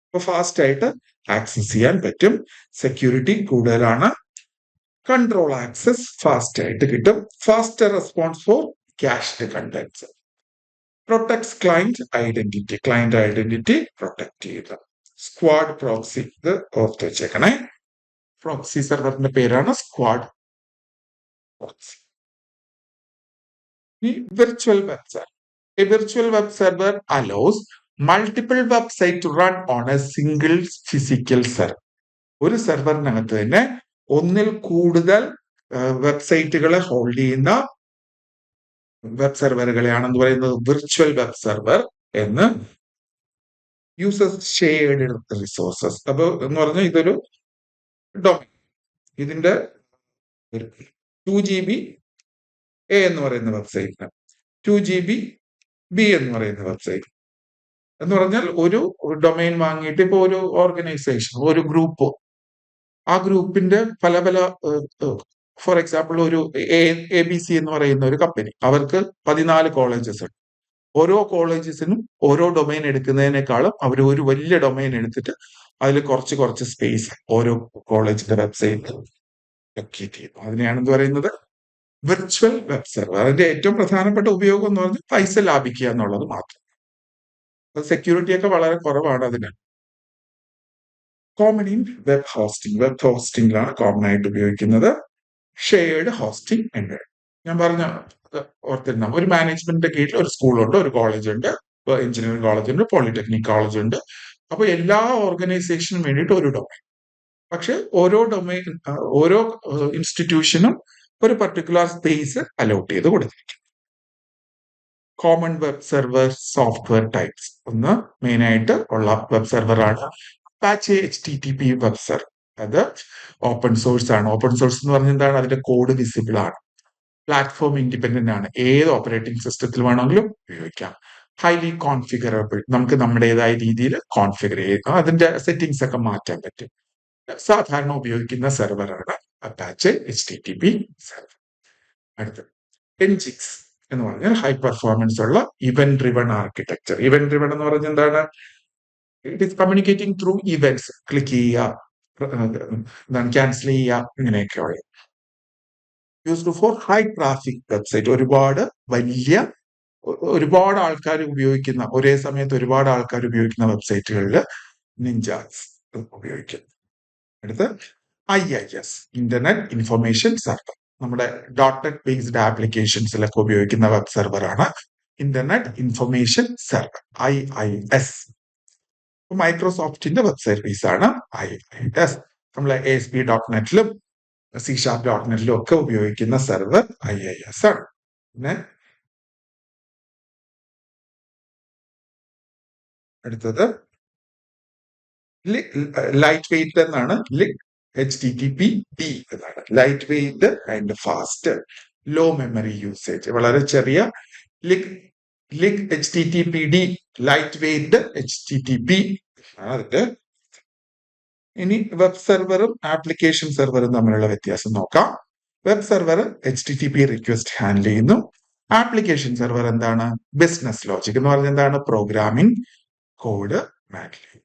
അപ്പൊ ഫാസ്റ്റ് ആയിട്ട് ആക്സസ് ചെയ്യാൻ പറ്റും. സെക്യൂരിറ്റി കൂടുതലാണ്. കൺട്രോൾ ആക്സസ് ഫാസ്റ്റ് ആയിട്ട് കിട്ടും. Faster response for cached contents. Protects client identity protect ചെയ്യുക. സ്ക്വാഡ് പ്രോക്സി, ഇത് ഓർത്ത് വെച്ചേക്കണേ. പ്രോക്സി സെർവറിന്റെ പേരാണ് squid proxy. Virtual web server. A virtual web server allows multiple websites to run on a single physical server. ഒരു സെർവറിനകത്ത് തന്നെ ഒന്നിൽ കൂടുതൽ വെബ്സൈറ്റുകളെ ഹോൾഡ് ചെയ്യുന്ന വെബ് സെർവറുകളെയാണെന്ന് പറയുന്നത് വിർച്വൽ വെബ് സെർവർ എന്ന്. Users shared resources. അപ്പൊ എന്ന് പറഞ്ഞാൽ ഇതൊരു ഡൊമൈൻ. ഇതിന്റെ 2 GB എ എന്ന് പറയുന്ന വെബ്സൈറ്റിന്, 2 GB ബി എന്ന് പറയുന്ന വെബ്സൈറ്റ് എന്ന് പറഞ്ഞാൽ ഒരു ഡൊമൈൻ വാങ്ങിയിട്ട് ഇപ്പൊ ഒരു ഓർഗനൈസേഷൻ, ഒരു ഗ്രൂപ്പ്, ആ ഗ്രൂപ്പിന്റെ പല പല ഫോർ എക്സാമ്പിൾ ഒരു ABC എന്ന് പറയുന്ന ഒരു കമ്പനി, അവർക്ക് 14 കോളേജസ് ഉണ്ട്. ഓരോ കോളേജസിനും ഓരോ ഡൊമൈൻ എടുക്കുന്നതിനേക്കാളും അവർ ഒരു വലിയ ഡൊമൈൻ എടുത്തിട്ട് അതിൽ കുറച്ച് സ്പേസ് ഓരോ കോളേജിന്റെ വെബ്സൈറ്റ് ലൊക്കേറ്റ് ചെയ്യുന്നു. അതിനെയാണ് എന്ത് പറയുന്നത്, വിർച്വൽ വെബ് സെർവർ. അതിന്റെ ഏറ്റവും പ്രധാനപ്പെട്ട ഉപയോഗം എന്ന് പറഞ്ഞാൽ പൈസ ലാഭിക്കുക എന്നുള്ളത് മാത്രം. സെക്യൂരിറ്റി ഒക്കെ വളരെ കുറവാണ് അതിന്. കോമൺ ഇൻ വെബ് ഹോസ്റ്റിംഗിലാണ് കോമൺ ആയിട്ട് ഉപയോഗിക്കുന്നത്. ഷെയർഡ് ഹോസ്റ്റിംഗ് ഉണ്ട്. ഞാൻ പറഞ്ഞ ഓർത്തിരുന്ന ഒരു മാനേജ്മെന്റിന്റെ കീഴിൽ ഒരു സ്കൂളുണ്ട്, ഒരു കോളേജ് ഉണ്ട്, എഞ്ചിനീയറിംഗ് കോളേജ് ഉണ്ട്, പോളിടെക്നിക് കോളേജ് ഉണ്ട്. അപ്പൊ എല്ലാ ഓർഗനൈസേഷനും വേണ്ടിയിട്ട് ഒരു ഡൊമൈൻ. പക്ഷെ ഓരോ ഇൻസ്റ്റിറ്റ്യൂഷനും ഒരു പർട്ടിക്കുലർ സ്പേസ് അലോട്ട് ചെയ്ത് കൊടുത്തിരിക്കും. Common web server software types. ഒന്ന് മെയിൻ ആയിട്ട് ഉള്ള വെബ് സെർവർ ആണ് അപ്പാച്ചെ HTTP വെബ് സെർവർ. അത് ഓപ്പൺ സോഴ്സ് ആണ്. ഓപ്പൺ സോഴ്സ് എന്ന് പറഞ്ഞാൽ എന്താണ്? അതിന്റെ കോഡ് വിസിബിൾ ആണ്. പ്ലാറ്റ്ഫോം ഇൻഡിപെൻഡന്റ് ആണ്. ഏത് ഓപ്പറേറ്റിംഗ് സിസ്റ്റത്തിൽ വേണമെങ്കിലും ഉപയോഗിക്കാം. ഹൈലി കോൺഫിഗറബിൾ, നമുക്ക് നമ്മുടേതായ രീതിയിൽ കോൺഫിഗർ ചെയ്യുക, അതിന്റെ സെറ്റിംഗ്സ് ഒക്കെ മാറ്റാൻ പറ്റും. സാധാരണ ഉപയോഗിക്കുന്ന സെർവറാണ് അപ്പാച്ചെ HTTP സെർവർ. അടുത്തത് എൻജിക്സ് എന്ന് പറഞ്ഞാൽ ഹൈ പെർഫോമൻസ് ഉള്ള event driven architecture. Event driven എന്ന് പറഞ്ഞാൽ എന്താണ്? It is communicating through events. Click ചെയ്യുക, എന്താണ് ക്യാൻസൽ ചെയ്യുക, ഇങ്ങനെയൊക്കെയുള്ള used for high traffic website. ഒരുപാട് ആൾക്കാർ ഉപയോഗിക്കുന്ന, ഒരേ സമയത്ത് ഒരുപാട് ആൾക്കാർ ഉപയോഗിക്കുന്ന വെബ്സൈറ്റുകളിൽ നിഞ്ചാസ് ഉപയോഗിക്കും. അടുത്ത് IIS, ഇന്റർനെറ്റ് ഇൻഫർമേഷൻ സെർവർ. നമ്മുടെ .NET ബേസ്ഡ് ആപ്ലിക്കേഷൻസിലൊക്കെ ഉപയോഗിക്കുന്ന വെബ് സെർവറാണ് ഇന്റർനെറ്റ് ഇൻഫർമേഷൻ സെർവർ, IIS. മൈക്രോസോഫ്റ്റിന്റെ വെബ് സർവീസ് ആണ് IIS. നമ്മൾ ASP.NETലും C#.NETലും ഒക്കെ ഉപയോഗിക്കുന്ന സെർവർ IIS ആണ്. പിന്നെ അടുത്തത് ലൈറ്റ് വെയിറ്റ് എന്നാണ്. HTTPD എന്നാണ്. Lightweight and fast, low memory usage. വളരെ ചെറിയ HTTPD, ലൈറ്റ് വെയിറ്റ് HTTP അതിന്റെ. ഇനി വെബ് സെർവറും ആപ്ലിക്കേഷൻ സെർവറും തമ്മിലുള്ള വ്യത്യാസം നോക്കാം. Web server HTTP request handle ചെയ്യുന്നു. ആപ്ലിക്കേഷൻ സെർവർ എന്താണ്? ബിസിനസ് ലോജിക് എന്ന് പറഞ്ഞാൽ എന്താണ്? പ്രോഗ്രാമിംഗ് കോഡ് ഹാൻഡിൽ ചെയ്യും.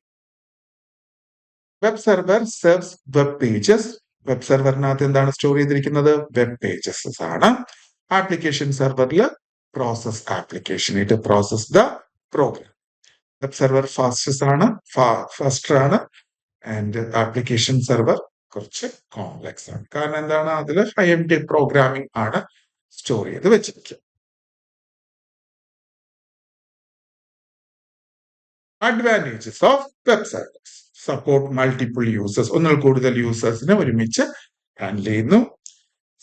Web server serves web pages. Web സെർവറിനകത്ത് എന്താണ് സ്റ്റോർ ചെയ്തിരിക്കുന്നത്? വെബ് പേജസ് ആണ്. ആപ്ലിക്കേഷൻ സെർവറിൽ process application, it process the program. Web server faster ആണ് ആൻഡ് ആപ്ലിക്കേഷൻ സെർവർ കുറച്ച് കോംപ്ലക്സ് ആണ്. കാരണം എന്താണ്? അതിൽ HMD പ്രോഗ്രാമിംഗ് ആണ് സ്റ്റോർ ചെയ്ത് വെച്ചിരിക്കുക. Advantages of web servers: support multiple users, ഒന്നിൽ കൂടുതൽ യൂസേഴ്സിനെ ഒരുമിച്ച് ഹാൻഡിൽ ചെയ്യുന്നു.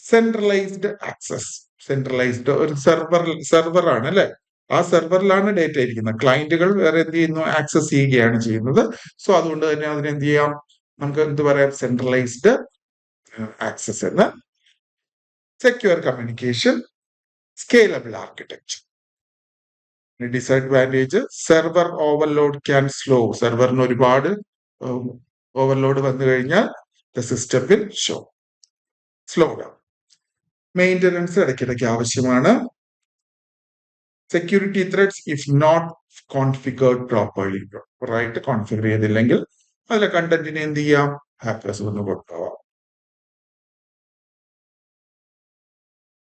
സെൻട്രലൈസ്ഡ് ആക്സസ്, സെൻട്രലൈസ്ഡ് ഒരു സെർവർ ആണ് അല്ലെ, ആ സെർവറിലാണ് ഡേറ്റ ഇരിക്കുന്നത്. ക്ലയന്റുകൾ വേറെ എന്ത് ചെയ്യുന്നു? ആക്സസ് ചെയ്യുകയാണ് ചെയ്യുന്നത്. സോ അതുകൊണ്ട് തന്നെ അതിനെന്ത് ചെയ്യാം? നമുക്ക് എന്ത് പറയാം? സെൻട്രലൈസ്ഡ് ആക്സസ് എന്ന്. Secure communication, scalable architecture. Disadvantage: server overload can slow. സെർവറിന് ഒരുപാട് ഓവർലോഡ് വന്നു കഴിഞ്ഞാൽ the system will slow down. Maintenance ഇടയ്ക്കിടയ്ക്ക് ആവശ്യമാണ്. Security threats if not configured properly. പ്രോപ്പറായിട്ട് കോൺഫിഗർ ചെയ്തില്ലെങ്കിൽ അതിലെ കണ്ടന്റിനെ എന്ത് ചെയ്യാം? ഹാക്കേഴ്സ് വന്ന് കൊണ്ടുപോവാം.